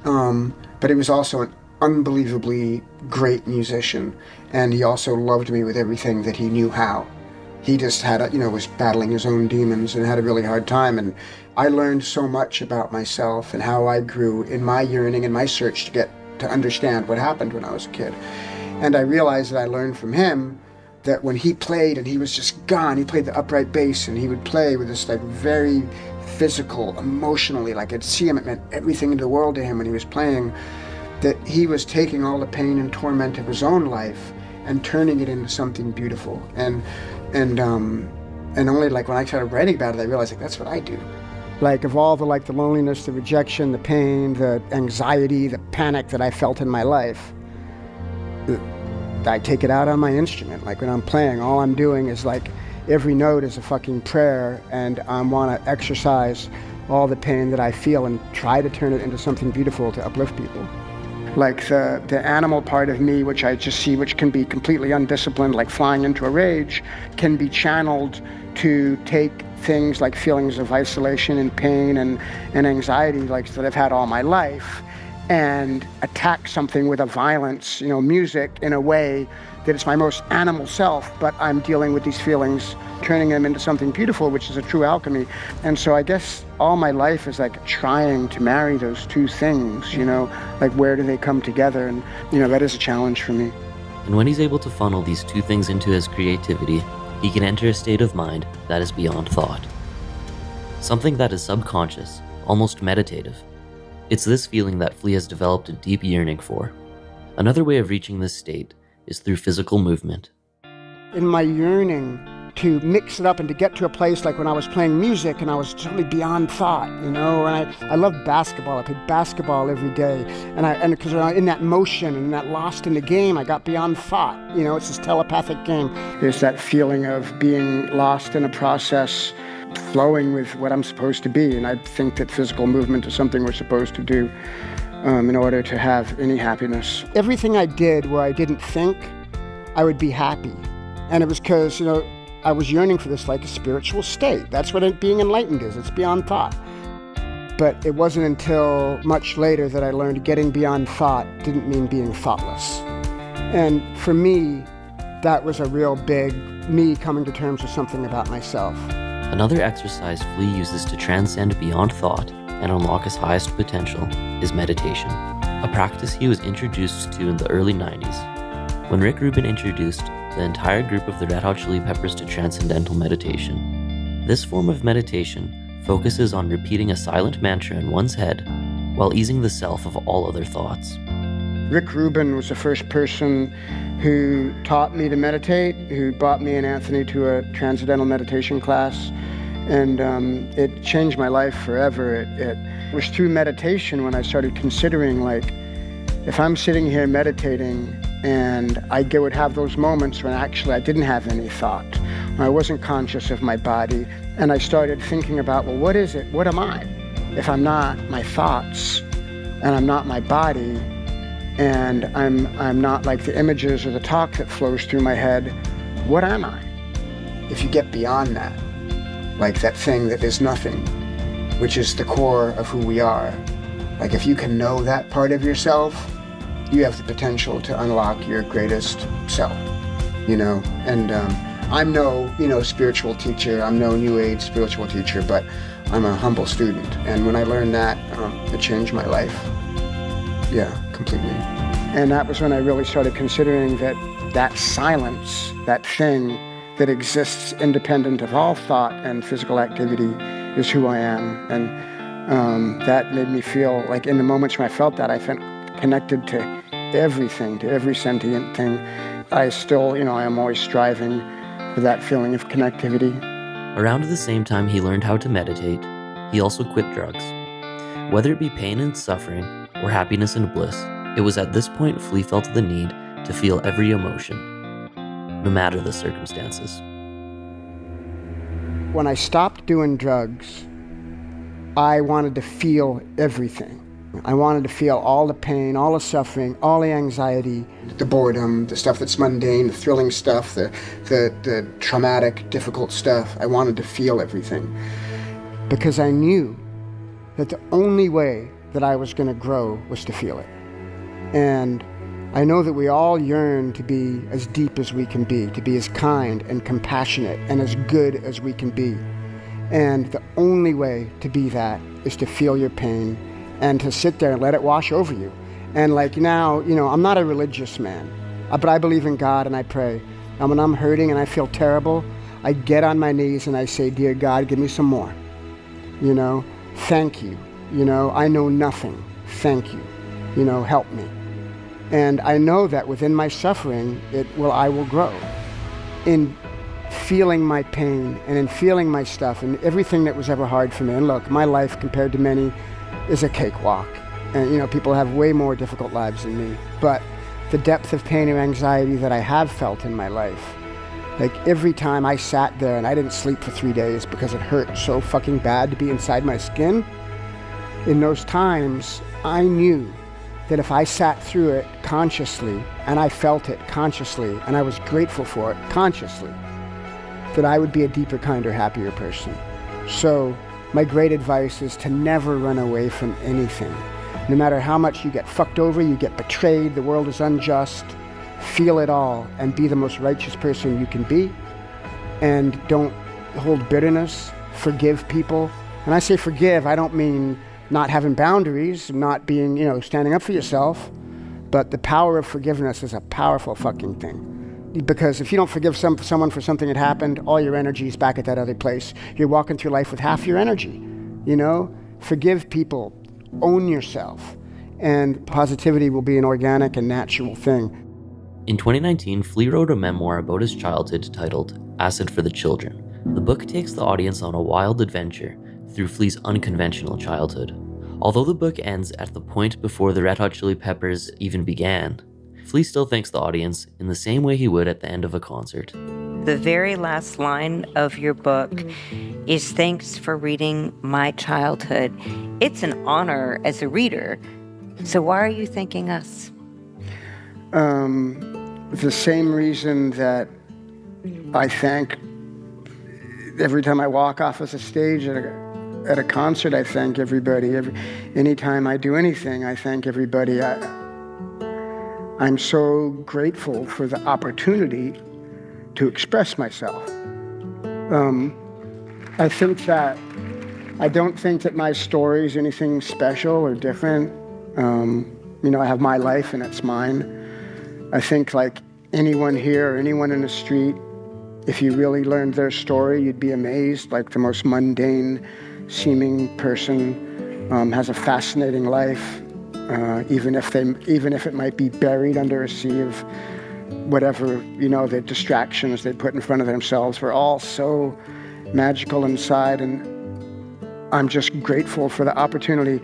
But he was also an unbelievably great musician, and he also loved me with everything that he knew how. He just had, was battling his own demons and had a really hard time, and I learned so much about myself and how I grew in my yearning and my search to get to understand what happened when I was a kid. And I realized that I learned from him that when he played and he was just gone, he played the upright bass, and he would play with this very physical, emotionally, I could see him, it meant everything in the world to him when he was playing, that he was taking all the pain and torment of his own life and turning it into something beautiful. And only when I started writing about it, I realized that's what I do. Of all the loneliness, the rejection, the pain, the anxiety, the panic that I felt in my life, I take it out on my instrument. When I'm playing, all I'm doing is every note is a fucking prayer, and I want to exercise all the pain that I feel and try to turn it into something beautiful to uplift people. The animal part of me, which I just see, which can be completely undisciplined, flying into a rage, can be channeled to take things like feelings of isolation and pain and anxiety that I've had all my life, and attack something with a violence, music, in a way that it's my most animal self, but I'm dealing with these feelings, turning them into something beautiful, which is a true alchemy. And so I guess all my life is trying to marry those two things, where do they come together? And, that is a challenge for me. And when he's able to funnel these two things into his creativity, he can enter a state of mind that is beyond thought. Something that is subconscious, almost meditative. It's this feeling that Flea has developed a deep yearning for. Another way of reaching this state is through physical movement. In my yearning to mix it up and to get to a place when I was playing music and I was totally beyond thought, and I love basketball. I played basketball every day, and because in that motion and that lost in the game, I got beyond thought. It's this telepathic game. There's that feeling of being lost in a process, flowing with what I'm supposed to be, and I think that physical movement is something we're supposed to do in order to have any happiness. Everything I did where I didn't think, I would be happy. And it was because, I was yearning for this a spiritual state. That's what being enlightened is. It's beyond thought. But it wasn't until much later that I learned getting beyond thought didn't mean being thoughtless. And for me, that was a real big me coming to terms with something about myself. Another exercise Flea uses to transcend beyond thought and unlock his highest potential is meditation, a practice he was introduced to in the early 90s. When Rick Rubin introduced the entire group of the Red Hot Chili Peppers to transcendental meditation. This form of meditation focuses on repeating a silent mantra in one's head while easing the self of all other thoughts. Rick Rubin was the first person who taught me to meditate, who brought me and Anthony to a transcendental meditation class, and it changed my life forever. It was through meditation when I started considering, if I'm sitting here meditating and I would have those moments when actually I didn't have any thought, when I wasn't conscious of my body, and I started thinking about, what is it? What am I? If I'm not my thoughts, and I'm not my body, and I'm not the images or the talk that flows through my head, what am I? If you get beyond that, like that thing that is nothing, which is the core of who we are, like if you can know that part of yourself, you have the potential to unlock your greatest self, you know? And I'm no, spiritual teacher, I'm no New Age spiritual teacher, but I'm a humble student. And when I learned that, it changed my life. Yeah, completely. And that was when I really started considering that silence, that thing that exists independent of all thought and physical activity is who I am. And that made me feel like in the moments when I felt that, I felt connected to everything, to every sentient thing. I still, I am always striving for that feeling of connectivity. Around the same time he learned how to meditate, he also quit drugs. Whether it be pain and suffering or happiness and bliss, it was at this point Flea felt the need to feel every emotion, no matter the circumstances. When I stopped doing drugs, I wanted to feel everything. I wanted to feel all the pain, all the suffering, all the anxiety, the boredom, the stuff that's mundane, the thrilling stuff, the traumatic, difficult stuff. I wanted to feel everything because I knew that the only way that I was going to grow was to feel it. And I know that we all yearn to be as deep as we can be, to be as kind and compassionate and as good as we can be. And the only way to be that is to feel your pain and to sit there and let it wash over you. And like now, I'm not a religious man, but I believe in God and I pray. And when I'm hurting and I feel terrible, I get on my knees and I say, dear God, give me some more. Thank you. I know nothing. Thank you. Help me. And I know that within my suffering, I will grow. In feeling my pain and in feeling my stuff and everything that was ever hard for me. And look, my life compared to many is a cakewalk. And people have way more difficult lives than me. But the depth of pain and anxiety that I have felt in my life, like every time I sat there and I didn't sleep for 3 days because it hurt so fucking bad to be inside my skin, in those times, I knew that if I sat through it consciously and I felt it consciously and I was grateful for it consciously, that I would be a deeper, kinder, happier person. So my great advice is to never run away from anything. No matter how much you get fucked over, you get betrayed, the world is unjust, feel it all and be the most righteous person you can be. And don't hold bitterness, forgive people. And I say forgive, I don't mean not having boundaries, not being, standing up for yourself, but the power of forgiveness is a powerful fucking thing. Because if you don't forgive someone for something that happened, all your energy is back at that other place. You're walking through life with half your energy, Forgive people, own yourself, and positivity will be an organic and natural thing. In 2019, Flea wrote a memoir about his childhood titled Acid for the Children. The book takes the audience on a wild adventure through Flea's unconventional childhood. Although the book ends at the point before the Red Hot Chili Peppers even began, Flea still thanks the audience in the same way he would at the end of a concert. The very last line of your book is, "Thanks for reading my childhood." It's an honor as a reader. So why are you thanking us? The same reason that I thank every time I walk off of a stage at a concert, I thank everybody. Anytime I do anything, I thank everybody. I'm so grateful for the opportunity to express myself. I don't think that my story is anything special or different. I have my life and it's mine. I think like anyone here or anyone in the street, if you really learned their story, you'd be amazed. Like the most mundane seeming person has a fascinating life, even if it might be buried under a sea of whatever, the distractions they put in front of themselves. We're all so magical inside, and I'm just grateful for the opportunity,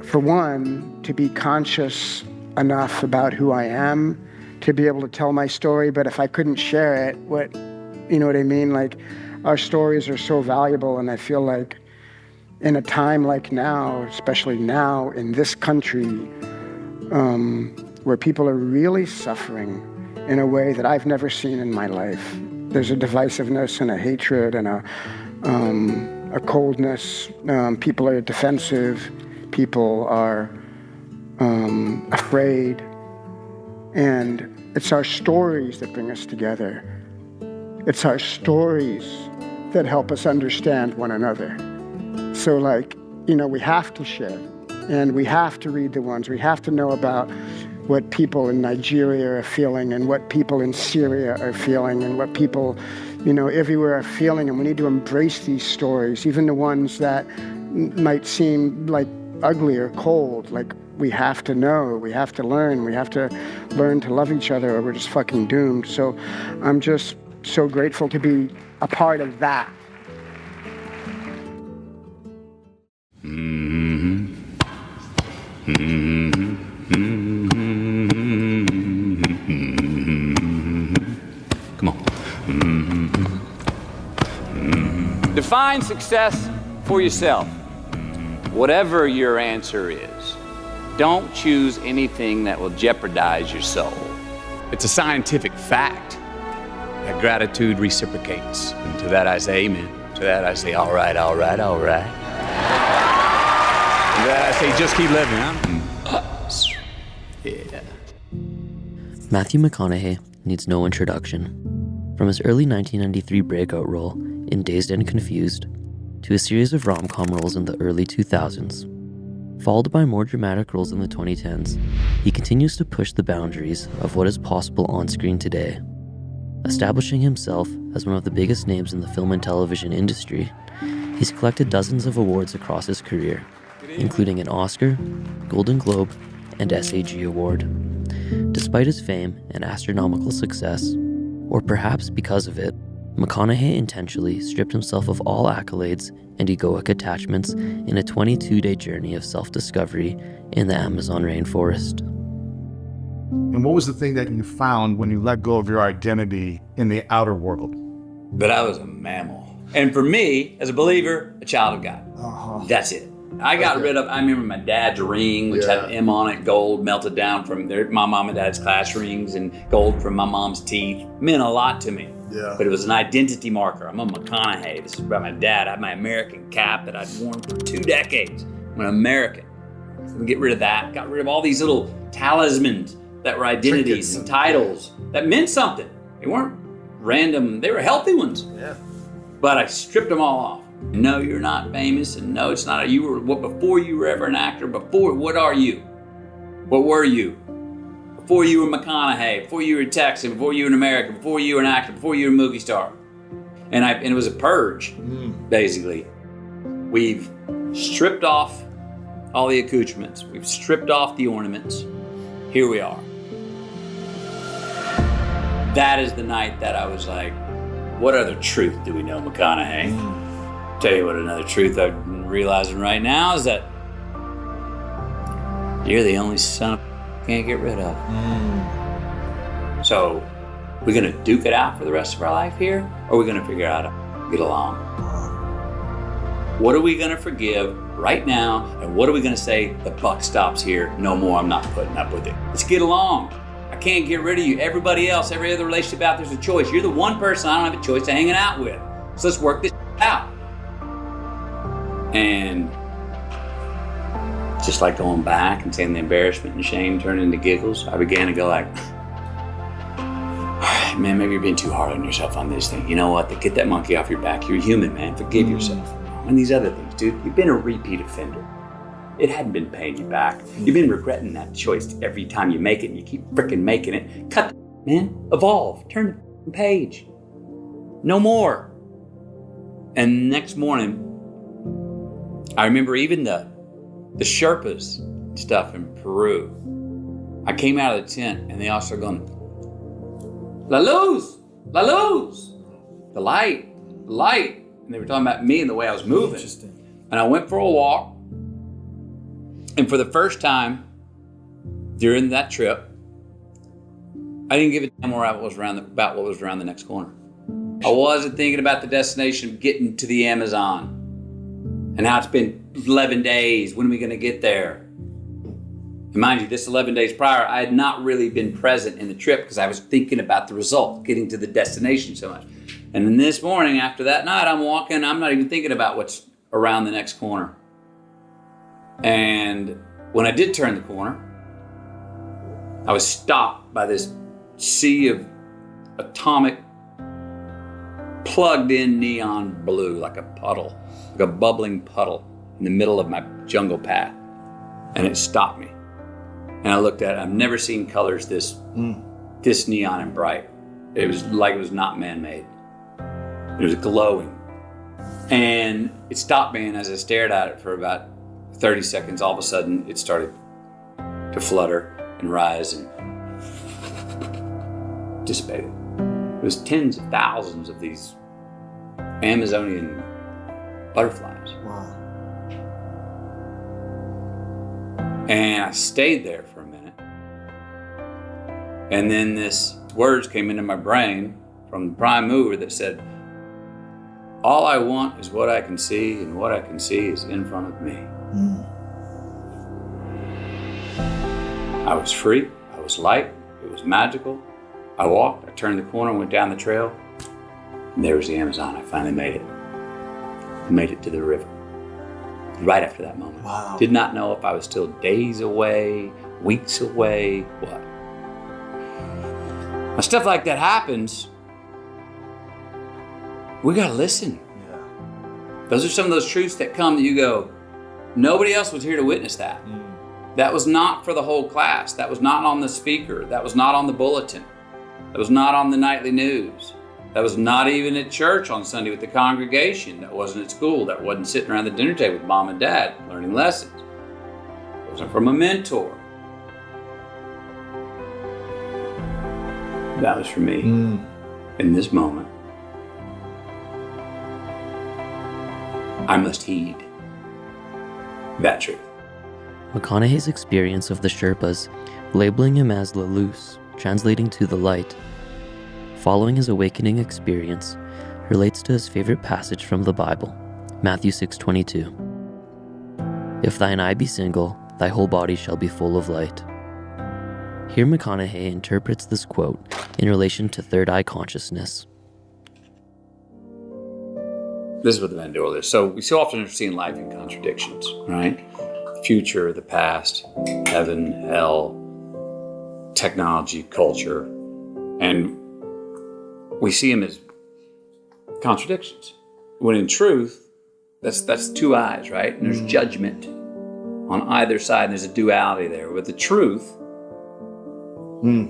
for one, to be conscious enough about who I am, to be able to tell my story. But if I couldn't share it, you know what I mean? Like, our stories are so valuable, and I feel like in a time like now, especially now in this country, where people are really suffering in a way that I've never seen in my life. There's a divisiveness and a hatred and a coldness. People are defensive. People are afraid. And it's our stories that bring us together. It's our stories that help us understand one another. So we have to share, and we have to read the ones. We have to know about what people in Nigeria are feeling, and what people in Syria are feeling, and what people, everywhere are feeling. And we need to embrace these stories, even the ones that might seem like ugly or cold. We have to know, we have to learn to love each other, or we're just fucking doomed. So I'm just so grateful to be a part of that. Come on. Define success for yourself. Whatever your answer is, don't choose anything that will jeopardize your soul. It's a scientific fact that gratitude reciprocates. And to that I say amen. To that I say all right, all right, all right. And to that I say just keep living, huh? Yeah. Matthew McConaughey needs no introduction. From his early 1993 breakout role in Dazed and Confused to a series of rom-com roles in the early 2000s, followed by more dramatic roles in the 2010s, he continues to push the boundaries of what is possible on screen today. Establishing himself as one of the biggest names in the film and television industry, he's collected dozens of awards across his career, including an Oscar, Golden Globe, and SAG award. Despite his fame and astronomical success, or perhaps because of it, McConaughey intentionally stripped himself of all accolades and egoic attachments in a 22-day journey of self-discovery in the Amazon rainforest. And what was the thing that you found when you let go of your identity in the outer world? That I was a mammal. And for me, as a believer, a child of God. That's it. I got rid of, I remember my dad's ring, which had an M on it, gold melted down from my mom and dad's class rings, and gold from my mom's teeth. It meant a lot to me. Yeah. But it was an identity marker. I'm a McConaughey. This is about my dad. I had my American cap that I'd worn for 2 decades. I'm an American. So get rid of that. Got rid of all these little talismans that were identities and titles that meant something. They weren't random. They were healthy ones. Yeah. But I stripped them all off. No, you're not famous, and no, it's not. You were before you were ever an actor. Before, what are you? What were you? Before you were McConaughey, before you were a Texan, before you were an American, before you were an actor, before you were a movie star. And it was a purge, basically. We've stripped off all the accoutrements. We've stripped off the ornaments. Here we are. That is the night that I was like, what other truth do we know, McConaughey? Tell you what, another truth I'm realizing right now is that you're the only son of a can't get rid of. So, we're gonna duke it out for the rest of our life here, or are we gonna figure out how to get along? What are we gonna forgive right now, and what are we gonna say, the buck stops here, no more, I'm not putting up with it. Let's get along. I can't get rid of you. Everybody else, every other relationship out there's a choice. You're the one person I don't have a choice to hanging out with. So let's work this out. And just like going back and saying the embarrassment and shame turned into giggles, I began to go like, man, maybe you're being too hard on yourself on this thing. You know what? Get that monkey off your back. You're human, man. Forgive yourself. And these other things, dude, you've been a repeat offender. It hadn't been paying you back. You've been regretting that choice every time you make it, and you keep freaking making it. Cut, man. Evolve. Turn the page. No more. And next morning, I remember even the Sherpas stuff in Peru. I came out of the tent and they all started going, La luz, la luz, the light, the light. And they were talking about me and the way I was moving. Interesting. And I went for a walk. And for the first time during that trip, I didn't give a damn about what was around the next corner. I wasn't thinking about the destination of getting to the Amazon and how it's been 11 days. When are we going to get there? And mind you, this 11 days prior, I had not really been present in the trip because I was thinking about the result, getting to the destination so much. And then this morning, after that night, I'm walking, I'm not even thinking about what's around the next corner. And when I did turn the corner, I was stopped by this sea of atomic, plugged in neon blue, like a puddle, like a bubbling puddle in the middle of my jungle path. And it stopped me. And I looked at it. I've never seen colors this neon and bright. It was like it was not man-made. It was glowing. And it stopped me, and as I stared at it for about 30 seconds, all of a sudden it started to flutter and rise and dissipated. It was tens of thousands of these Amazonian butterflies. Wow. And I stayed there for a minute. And then this words came into my brain from the prime mover that said, all I want is what I can see, and what I can see is in front of me. I was free, I was light, it was magical. I walked, I turned the corner, went down the trail, and there was the Amazon. I finally made it. I made it to the river. Right after that moment. Wow. Did not know if I was still days away, weeks away, what. When stuff like that happens, we gotta listen. Yeah. Those are some of those truths that come that you go, nobody else was here to witness that. That was not for the whole class. That was not on the speaker. That was not on the bulletin. That was not on the nightly news. That was not even at church on Sunday with the congregation. That wasn't at school. That wasn't sitting around the dinner table with mom and dad learning lessons. It wasn't from a mentor. That was for me in this moment. I must heed that truth. McConaughey's experience of the Sherpas, labeling him as Lalus, translating to the light, following his awakening experience, relates to his favorite passage from the Bible, Matthew 6:22. If thine eye be single, thy whole body shall be full of light. Here McConaughey interprets this quote in relation to third eye consciousness. This is what the Van Doyle is. So we so often are seeing life in contradictions, right? The future, the past, heaven, hell, technology, culture, and we see them as contradictions. When in truth, that's two eyes, right? And there's judgment on either side, and there's a duality there. But the truth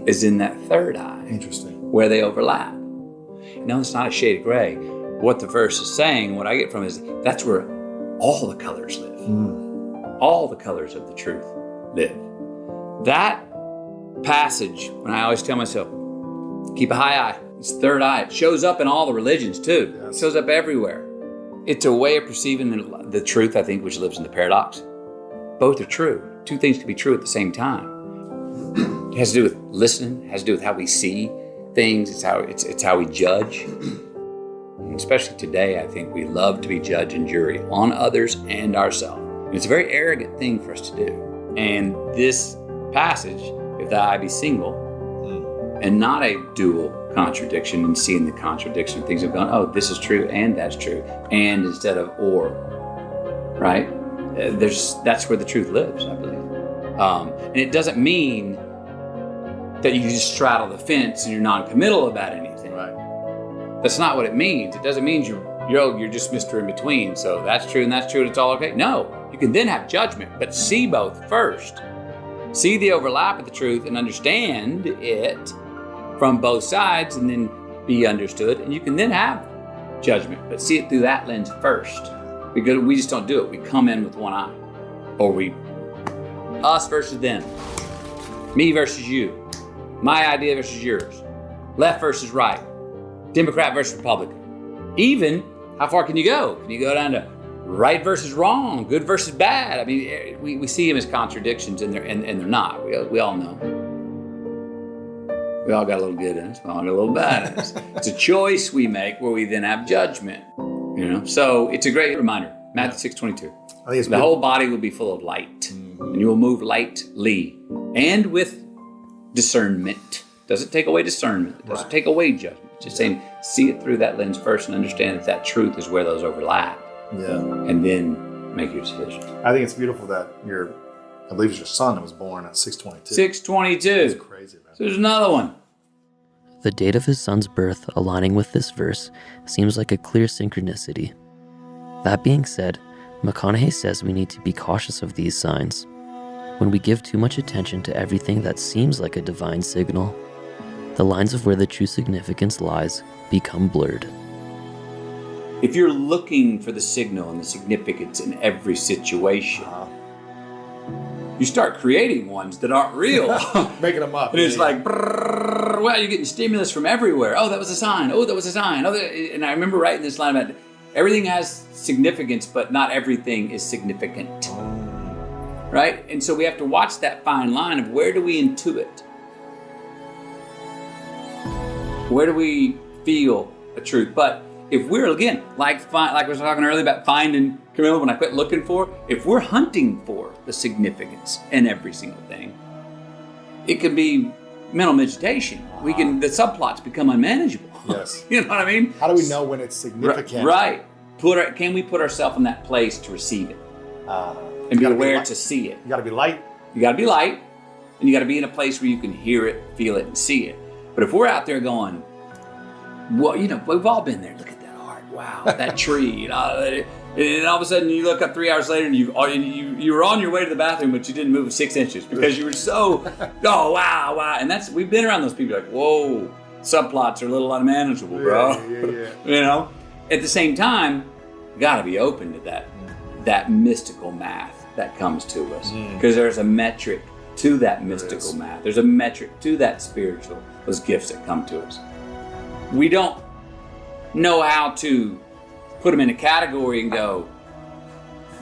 is in that third eye. Interesting. Where they overlap. No, it's not a shade of gray. What the verse is saying, what I get from it is that's where all the colors live. All the colors of the truth live. That passage, when I always tell myself, keep a high eye. It's third eye. It shows up in all the religions too. Yes. It shows up everywhere. It's a way of perceiving the truth, I think, which lives in the paradox. Both are true. Two things can be true at the same time. It has to do with listening. It has to do with how we see things. It's how we judge. And especially today, I think we love to be judge and jury on others and ourselves. And it's a very arrogant thing for us to do. And this passage, if thy eye be single, and not a dual contradiction, and seeing the contradiction, things have gone, oh, this is true and that's true, and instead of or, right? That's where the truth lives, I believe. And it doesn't mean that you just straddle the fence and you're non-committal about anything. Right. That's not what it means. It doesn't mean you're just Mr. In-Between, so that's true and that's true and it's all okay. No, you can then have judgment, but see both first. See the overlap of the truth and understand it from both sides and then be understood, and you can then have judgment, but see it through that lens first, because we just don't do it. We come in with one eye, or us versus them, me versus you, my idea versus yours, left versus right, Democrat versus Republican. Even, how far can you go? Can you go down to right versus wrong, good versus bad? I mean, we see them as contradictions, and they're not. We all know. We all got a little good in us, we all got a little bad in us. It's a choice we make where we then have judgment. So it's a great reminder. Matthew 6:22. The whole body will be full of light. and you will move lightly and with discernment. Doesn't take away discernment. It doesn't take away judgment. It's just saying, see it through that lens first and understand that truth is where those overlap. Yeah. And then make your decision. I think it's beautiful that I believe it's your son that was born at 622. 622. That's crazy, man. So there's another one. The date of his son's birth aligning with this verse seems like a clear synchronicity. That being said, McConaughey says we need to be cautious of these signs. When we give too much attention to everything that seems like a divine signal, the lines of where the true significance lies become blurred. If you're looking for the signal and the significance in every situation, you start creating ones that aren't real. Making them up. And it's like, brrr, wow, you're getting stimulus from everywhere. Oh, that was a sign. Oh, that was a sign. Oh, and I remember writing this line about everything has significance, but not everything is significant. Right? And so we have to watch that fine line of where do we intuit? Where do we feel a truth? But if we're, again, like I was talking earlier about finding Camilla when I quit looking for, if we're hunting for the significance in every single thing, it could be mental meditation. The subplots become unmanageable. Yes. You know what I mean? How do we know when it's significant? Right. Can we put ourselves in that place to receive it? And be aware to see it. You gotta be light. You gotta be light, and you gotta be in a place where you can hear it, feel it, and see it. But if we're out there going, well, we've all been there. Look at that art. Wow, that tree. And all of a sudden you look up 3 hours later and you were on your way to the bathroom, but you didn't move 6 inches because you were so, oh, wow. And we've been around those people like, whoa, subplots are a little unmanageable, bro. Yeah. At the same time, you gotta be open to that mystical math that comes to us. Because there's a metric to that mystical math. There's a metric to that spiritual, those gifts that come to us. We don't know how to put them in a category and go,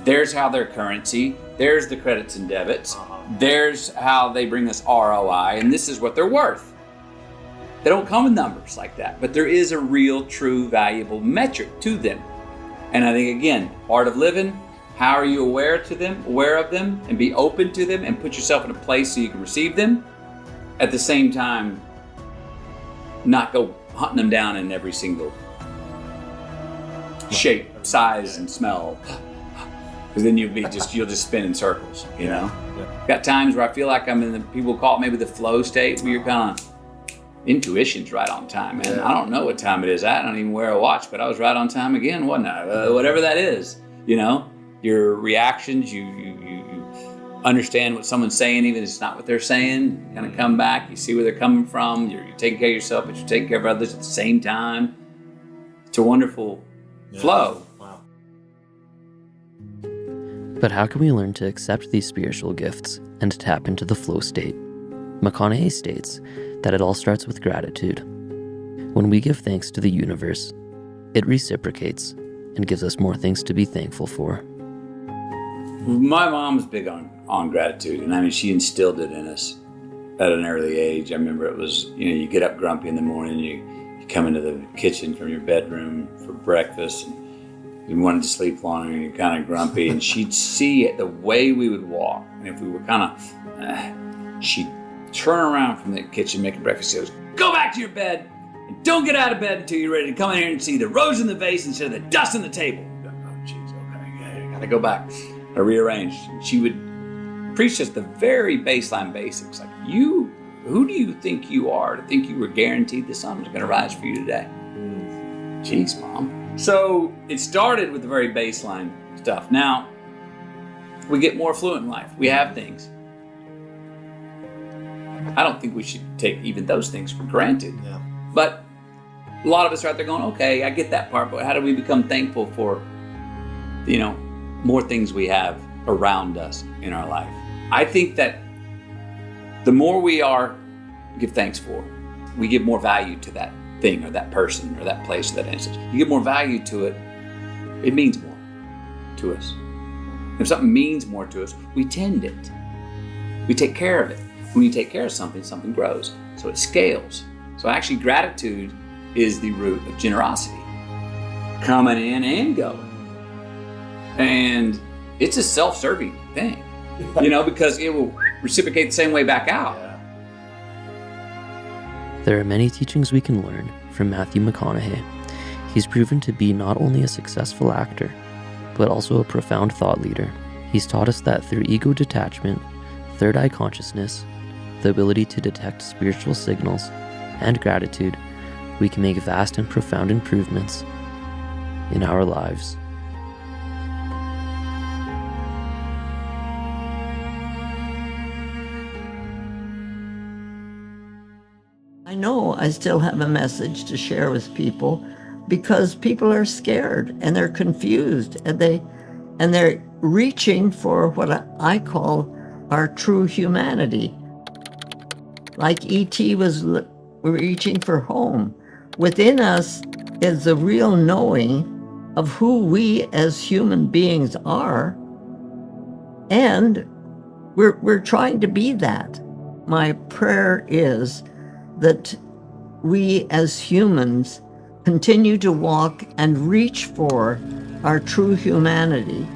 there's how their currency, there's the credits and debits, there's how they bring us ROI, and this is what they're worth. They don't come with numbers like that, but there is a real, true, valuable metric to them. And I think, again, art of living, how are you aware of them, and be open to them, and put yourself in a place so you can receive them, at the same time, not go hunting them down in every single shape, size, and smell. Because then you'll just spin in circles, you know? Yeah. Got times where I feel like I'm in people call it maybe the flow state, where you're kind of, intuition's right on time, man. Yeah. I don't know what time it is. I don't even wear a watch, but I was right on time again, wasn't I? Whatever that is, your reactions, you understand what someone's saying, even if it's not what they're saying. You kind of come back, you see where they're coming from. You're taking care of yourself, but you're taking care of others at the same time. It's a wonderful flow. Wow. But how can we learn to accept these spiritual gifts and to tap into the flow state? McConaughey states that it all starts with gratitude. When we give thanks to the universe, it reciprocates and gives us more things to be thankful for. My mom was big on gratitude, and she instilled it in us at an early age. I remember it was, you get up grumpy in the morning, you come into the kitchen from your bedroom for breakfast, and you wanted to sleep longer, and you're kind of grumpy, and she'd see it the way we would walk, and if we were kind of, she'd turn around from the kitchen making breakfast. She goes, go back to your bed and don't get out of bed until you're ready to come in here and see the rose in the vase instead of the dust on the table. Oh, jeez, okay, I gotta go back. I rearranged. She would preach us the very baseline basics. Like, who do you think you are to think you were guaranteed the sun was gonna rise for you today? Jeez, Mom. So it started with the very baseline stuff. Now, we get more affluent in life. We have things. I don't think we should take even those things for granted. Yeah. But a lot of us are out there going, okay, I get that part, but how do we become thankful for, more things we have around us in our life? I think that the more we give thanks for, we give more value to that thing or that person or that place or that instance. You give more value to it, it means more to us. If something means more to us, we tend it. We take care of it. When you take care of something, something grows. So it scales. So actually gratitude is the root of generosity. Coming in and going. And it's a self-serving thing. because it will reciprocate the same way back out. There are many teachings we can learn from Matthew McConaughey. He's proven to be not only a successful actor, but also a profound thought leader. He's taught us that through ego detachment, third eye consciousness, the ability to detect spiritual signals, and gratitude, we can make vast and profound improvements in our lives. I know I still have a message to share with people because people are scared and they're confused and they're reaching for what I call our true humanity. Like E.T. was reaching for home. Within us is the real knowing of who we as human beings are, and we're trying to be that. My prayer is that we as humans continue to walk and reach for our true humanity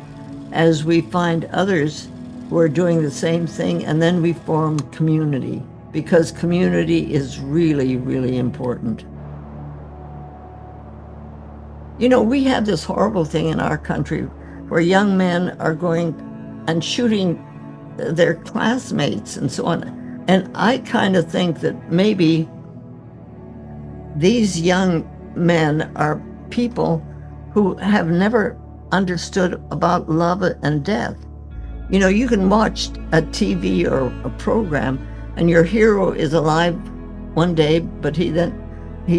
as we find others who are doing the same thing, and then we form community, because community is really, really important. We have this horrible thing in our country where young men are going and shooting their classmates and so on. And I kind of think that maybe these young men are people who have never understood about love and death. You can watch a TV or a program and your hero is alive one day, but he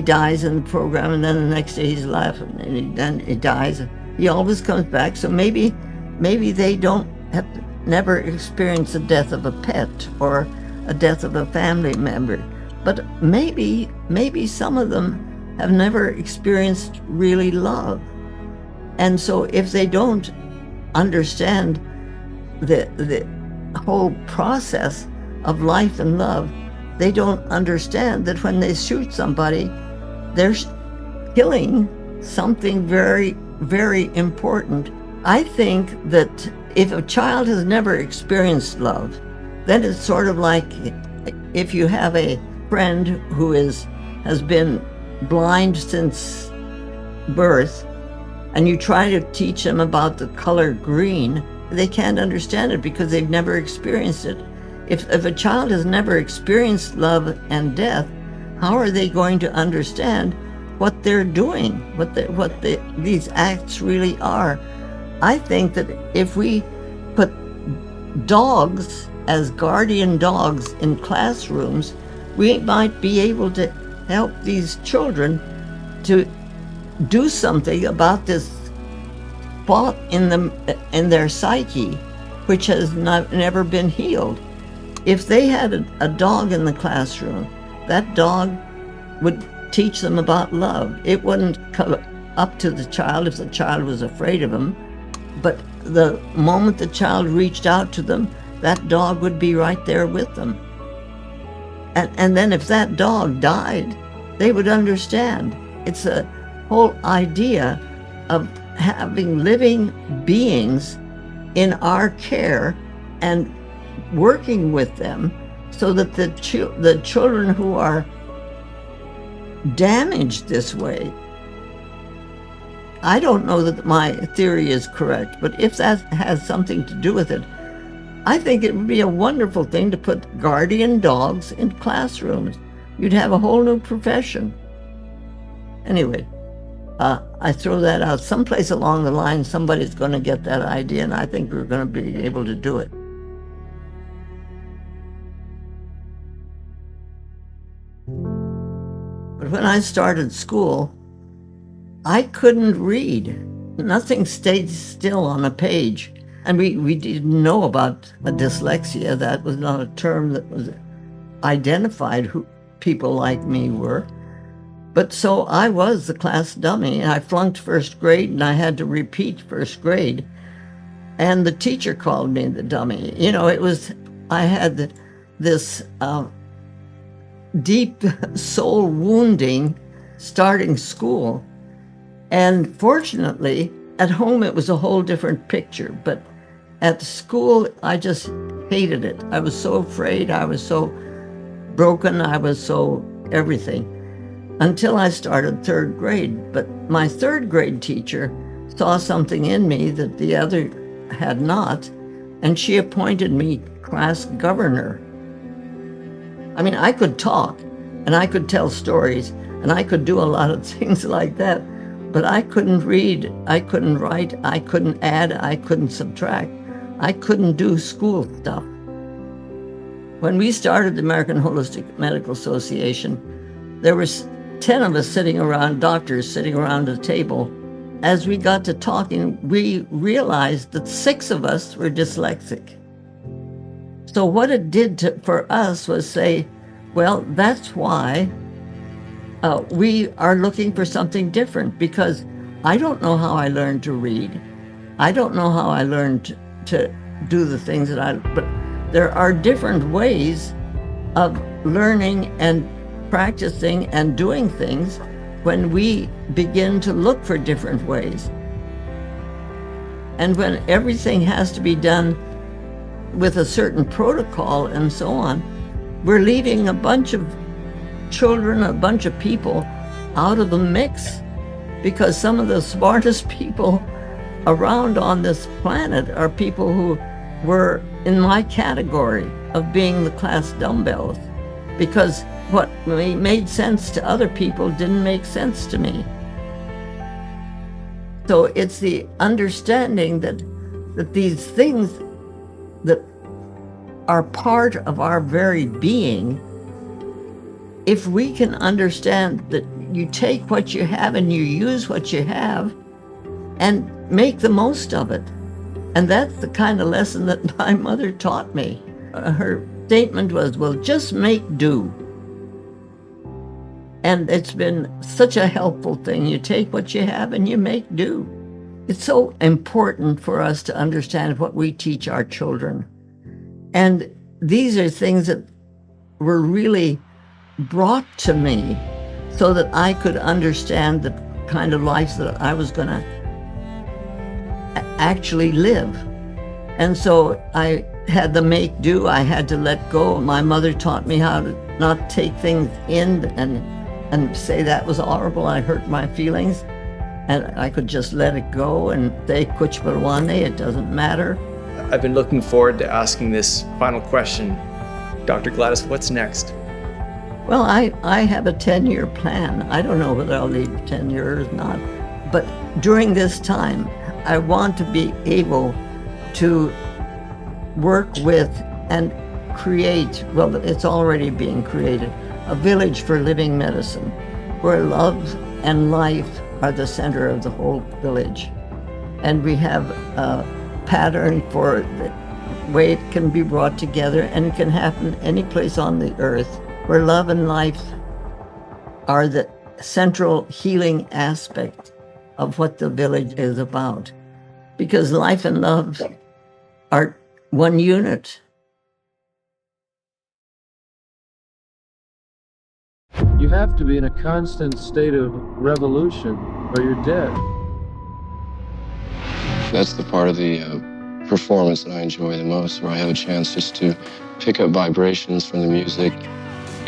dies in the program, and then the next day he's alive, and then he dies. He always comes back. So maybe they don't have never experienced the death of a pet or a death of a family member, but maybe some of them have never experienced really love. And so if they don't understand the whole process of life and love, they don't understand that when they shoot somebody, they're killing something very, very important. I think that if a child has never experienced love, then it's sort of like if you have a friend who has been blind since birth, and you try to teach them about the color green, they can't understand it because they've never experienced it. If a child has never experienced love and death, how are they going to understand what they're doing, what these acts really are? I think that if we put dogs as guardian dogs in classrooms, we might be able to help these children to do something about this spot in their psyche, which has never been healed. If they had a dog in the classroom, that dog would teach them about love. It wouldn't come up to the child if the child was afraid of him, but the moment the child reached out to them, that dog would be right there with them. And then if that dog died, they would understand. It's a whole idea of having living beings in our care and working with them so that the children who are damaged this way, I don't know that my theory is correct, but if that has something to do with it, I think it would be a wonderful thing to put guardian dogs in classrooms. You'd have a whole new profession. Anyway, I throw that out. Someplace along the line, somebody's going to get that idea, and I think we're going to be able to do it. But when I started school, I couldn't read. Nothing stayed still on a page. And we didn't know about dyslexia. That was not a term that was identified who people like me were. But so I was the class dummy. I flunked first grade and I had to repeat first grade. And the teacher called me the dummy. I had this deep soul wounding starting school. And fortunately, at home it was a whole different picture. But at school, I just hated it. I was so afraid. I was so broken. I was so everything until I started third grade. But my third grade teacher saw something in me that the other had not, and she appointed me class governor. I mean, I could talk, and I could tell stories, and I could do a lot of things like that, but I couldn't read, I couldn't write, I couldn't add, I couldn't subtract. I couldn't do school stuff. When we started the American Holistic Medical Association, there were 10 of us sitting around, doctors sitting around a table. As we got to talking, we realized that 6 of us were dyslexic. So what it did for us was say, well, that's why we are looking for something different, because I don't know how I learned to read. I don't know how I learned to do the things but there are different ways of learning and practicing and doing things when we begin to look for different ways. And when everything has to be done with a certain protocol and so on, we're leaving a bunch of children, a bunch of people out of the mix, because some of the smartest people around on this planet are people who were in my category of being the class dumbbells, because what made sense to other people didn't make sense to me. So it's the understanding that these things that are part of our very being, if we can understand that you take what you have and you use what you have and make the most of it. And that's the kind of lesson that my mother taught me. Her statement was, well, just make do. And it's been such a helpful thing. You take what you have and you make do. It's so important for us to understand what we teach our children. And these are things that were really brought to me so that I could understand the kind of life that I was going to actually live. And so I had to make do. I had to let go. My mother taught me how to not take things in and say that was horrible. I hurt my feelings. And I could just let it go and say, kuch parwane, it doesn't matter. I've been looking forward to asking this final question. Dr. Gladys, what's next? Well, I have a 10-year plan. I don't know whether I'll leave 10 years or not. But during this time, I want to be able to work with and create, well, it's already being created, a village for living medicine, where love and life are the center of the whole village. And we have a pattern for the way it can be brought together, and it can happen any place on the earth, where love and life are the central healing aspect of what the village is about. Because life and love are one unit. You have to be in a constant state of revolution or you're dead. That's the part of the performance that I enjoy the most, where I have a chance just to pick up vibrations from the music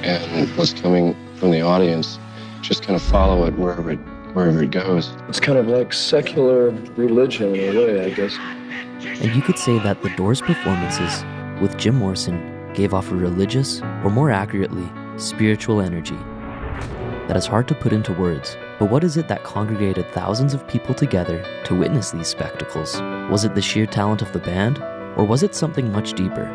and what's coming from the audience, just kind of follow it wherever it goes. It's kind of like secular religion in a way, I guess. And you could say that the Doors' performances with Jim Morrison gave off a religious, or more accurately, spiritual energy that is hard to put into words. But what is it that congregated thousands of people together to witness these spectacles? Was it the sheer talent of the band, or was it something much deeper?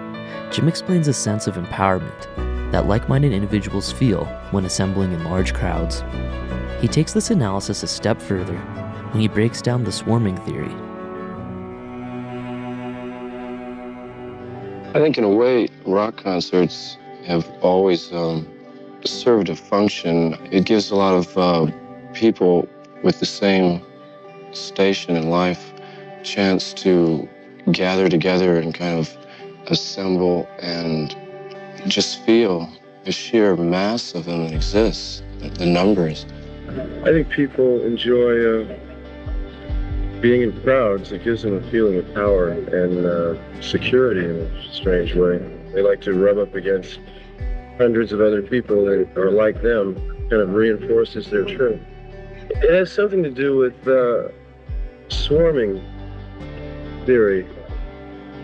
Jim explains a sense of empowerment that like-minded individuals feel when assembling in large crowds. He takes this analysis a step further when he breaks down the swarming theory. I think in a way, rock concerts have always served a function. It gives a lot of people with the same station in life a chance to gather together and kind of assemble and just feel the sheer mass of them that exists, the numbers. I think people enjoy being in crowds, it gives them a feeling of power and security in a strange way. They like to rub up against hundreds of other people that are like them, kind of reinforces their truth. It has something to do with swarming theory.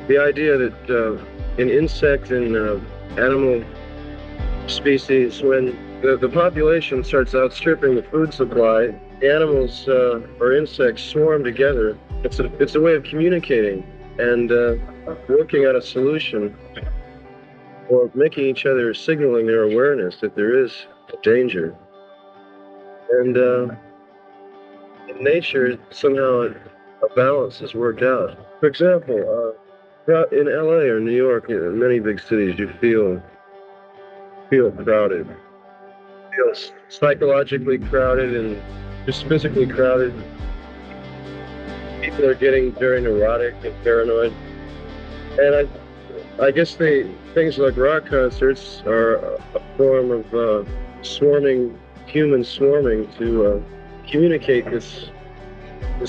The idea that in insect and animal species, when the population starts outstripping the food supply, the animals or insects swarm together. It's a way of communicating and working out a solution, or making each other, signaling their awareness that there is danger. And in nature, somehow a balance is worked out. For example, in LA or New York, in many big cities, you feel crowded. You feel psychologically crowded and just physically crowded. People are getting very neurotic and paranoid. And I guess things like rock concerts are a form of human swarming to communicate this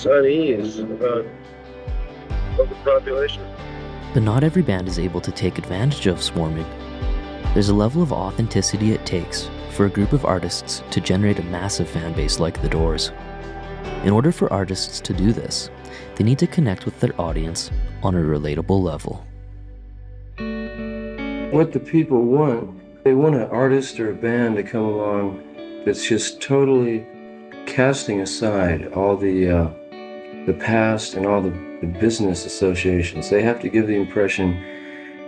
unease about the population. But not every band is able to take advantage of swarming. There's a level of authenticity it takes for a group of artists to generate a massive fan base like The Doors. In order for artists to do this, they need to connect with their audience on a relatable level. What the people want, they want an artist or a band to come along that's just totally casting aside all the past and all the business associations. They have to give the impression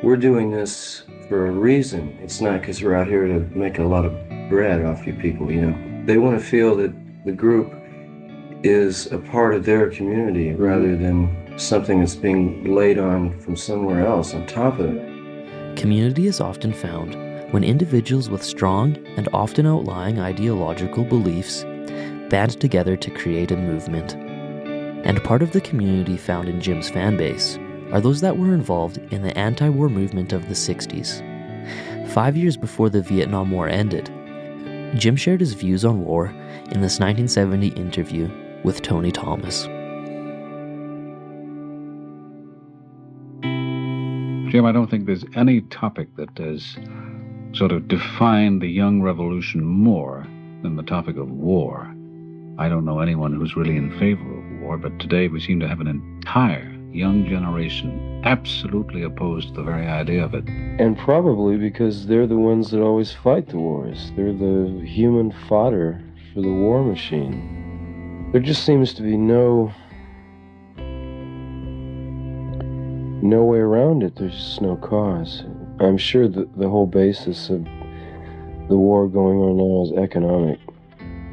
we're doing this for a reason. It's not because we're out here to make a lot of bread off you people, you know. They want to feel that the group is a part of their community rather than something that's being laid on from somewhere else on top of it. Community is often found when individuals with strong and often outlying ideological beliefs band together to create a movement. And part of the community found in Jim's fan base are those that were involved in the anti-war movement of the 60s. 5 years before the Vietnam War ended, Jim shared his views on war in this 1970 interview with Tony Thomas. Jim, I don't think there's any topic that has sort of defined the young revolution more than the topic of war. I don't know anyone who's really in favor of war, but today we seem to have an entire young generation absolutely opposed to the very idea of it. And probably because they're the ones that always fight the wars. They're the human fodder for the war machine. There just seems to be no way around it. There's just no cause. I'm sure that the whole basis of the war going on now is economic.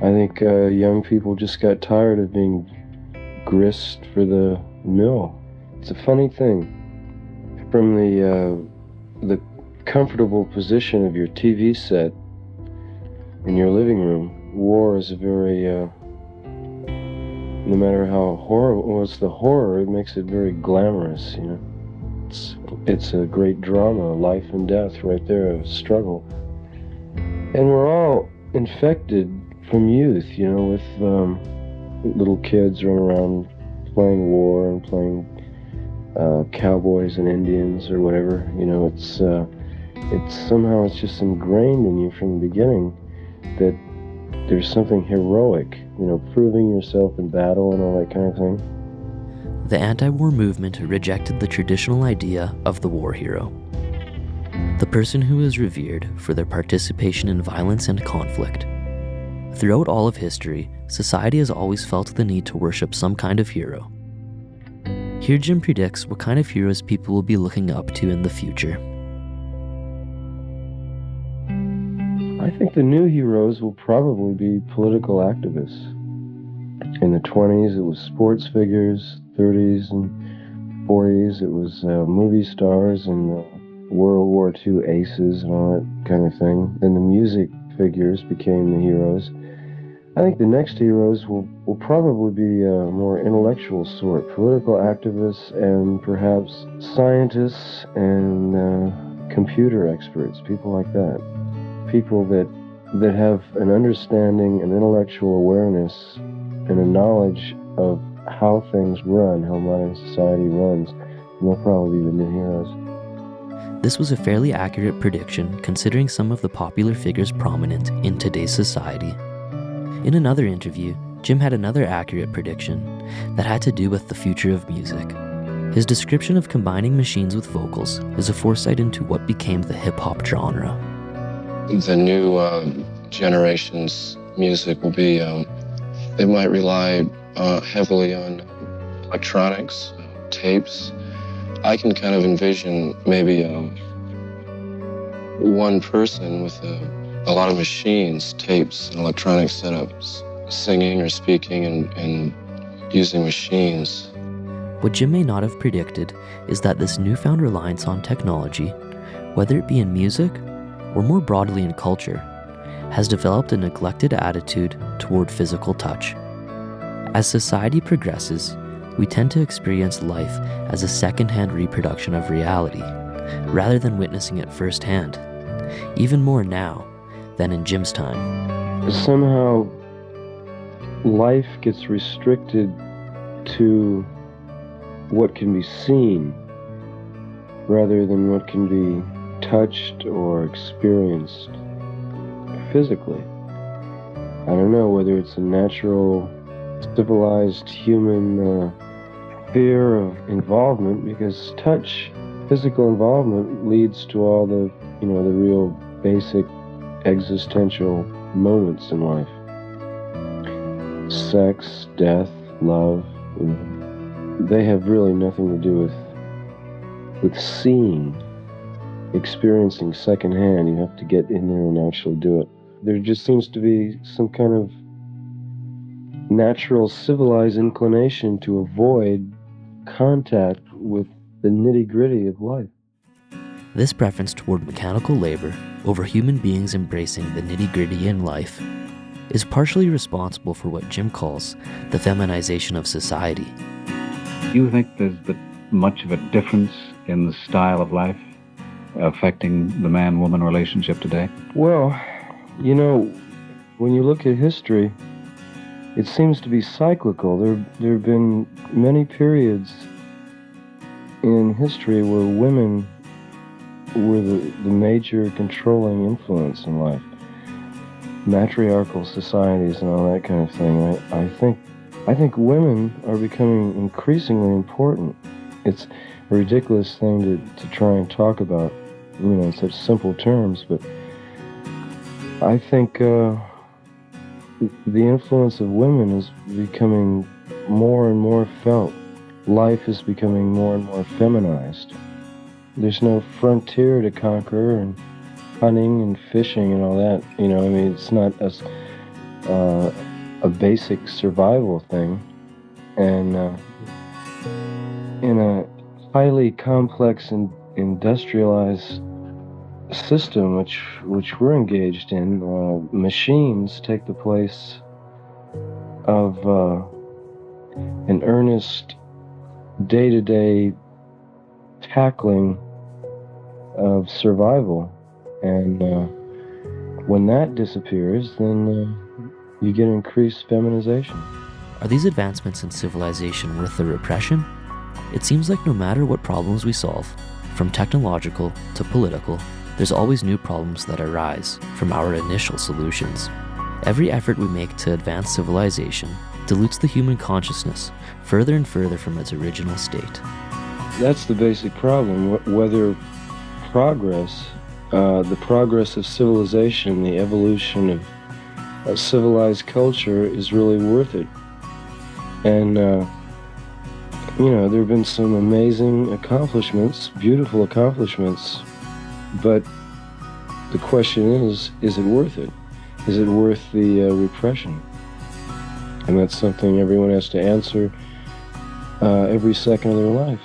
I think young people just got tired of being grist for the mill. It's a funny thing. From the comfortable position of your TV set in your living room, war is a very, no matter how horrible, it's the horror, it makes it very glamorous, you know. It's a great drama, life and death right there, a struggle. And we're all infected from youth, you know, with little kids running around playing war and playing cowboys and Indians or whatever. You know, it's somehow it's just ingrained in you from the beginning that there's something heroic, you know, proving yourself in battle and all that kind of thing. The anti-war movement rejected the traditional idea of the war hero, the person who is revered for their participation in violence and conflict. Throughout all of history, society has always felt the need to worship some kind of hero. Here Jim predicts what kind of heroes people will be looking up to in the future. I think the new heroes will probably be political activists. In the 20s, it was sports figures. 30s and 40s, it was movie stars and World War II aces and all that kind of thing. Then the music figures became the heroes. I think the next heroes will probably be a more intellectual sort, political activists and perhaps scientists and computer experts, people like that. People that have an understanding, an intellectual awareness, and a knowledge of how things run, how modern society runs, and they'll probably be the new heroes. This was a fairly accurate prediction considering some of the popular figures prominent in today's society. In another interview, Jim had another accurate prediction that had to do with the future of music. His description of combining machines with vocals is a foresight into what became the hip-hop genre. The new generation's music will be, they might rely heavily on electronics, tapes. I can kind of envision maybe one person with a lot of machines, tapes, and electronic setups, singing or speaking and using machines. What Jim may not have predicted is that this newfound reliance on technology, whether it be in music or more broadly in culture, has developed a neglected attitude toward physical touch. As society progresses, we tend to experience life as a second-hand reproduction of reality, rather than witnessing it firsthand, even more now than in Jim's time. Somehow, life gets restricted to what can be seen, rather than what can be touched or experienced physically. I don't know whether it's a natural, civilized human fear of involvement, because touch, physical involvement, leads to all the, the real basic existential moments in life. Sex, death, love, they have really nothing to do with seeing, experiencing secondhand. You have to get in there and actually do it. There just seems to be some kind of natural civilized inclination to avoid contact with the nitty-gritty of life. This preference toward mechanical labor over human beings embracing the nitty-gritty in life is partially responsible for what Jim calls the feminization of society. Do you think there's much of a difference in the style of life affecting the man-woman relationship today? Well, when you look at history, it seems to be cyclical. There have been many periods in history where women were the major controlling influence in life. Matriarchal societies and all that kind of thing. I think women are becoming increasingly important. It's a ridiculous thing to try and talk about, in such simple terms, but I think the influence of women is becoming more and more felt. Life is becoming more and more feminized. There's no frontier to conquer, and hunting and fishing and all that. It's not a basic survival thing. And in a highly complex and industrialized system which we're engaged in, machines take the place of an earnest day-to-day tackling of survival, and when that disappears, then you get increased feminization. Are these advancements in civilization worth the repression? It seems like no matter what problems we solve, from technological to political, there's always new problems that arise from our initial solutions. Every effort we make to advance civilization dilutes the human consciousness further and further from its original state. That's the basic problem, whether progress, the progress of civilization, the evolution of civilized culture is really worth it. And, there have been some amazing accomplishments, beautiful accomplishments, but the question is it worth it? Is it worth the repression? And that's something everyone has to answer every second of their life.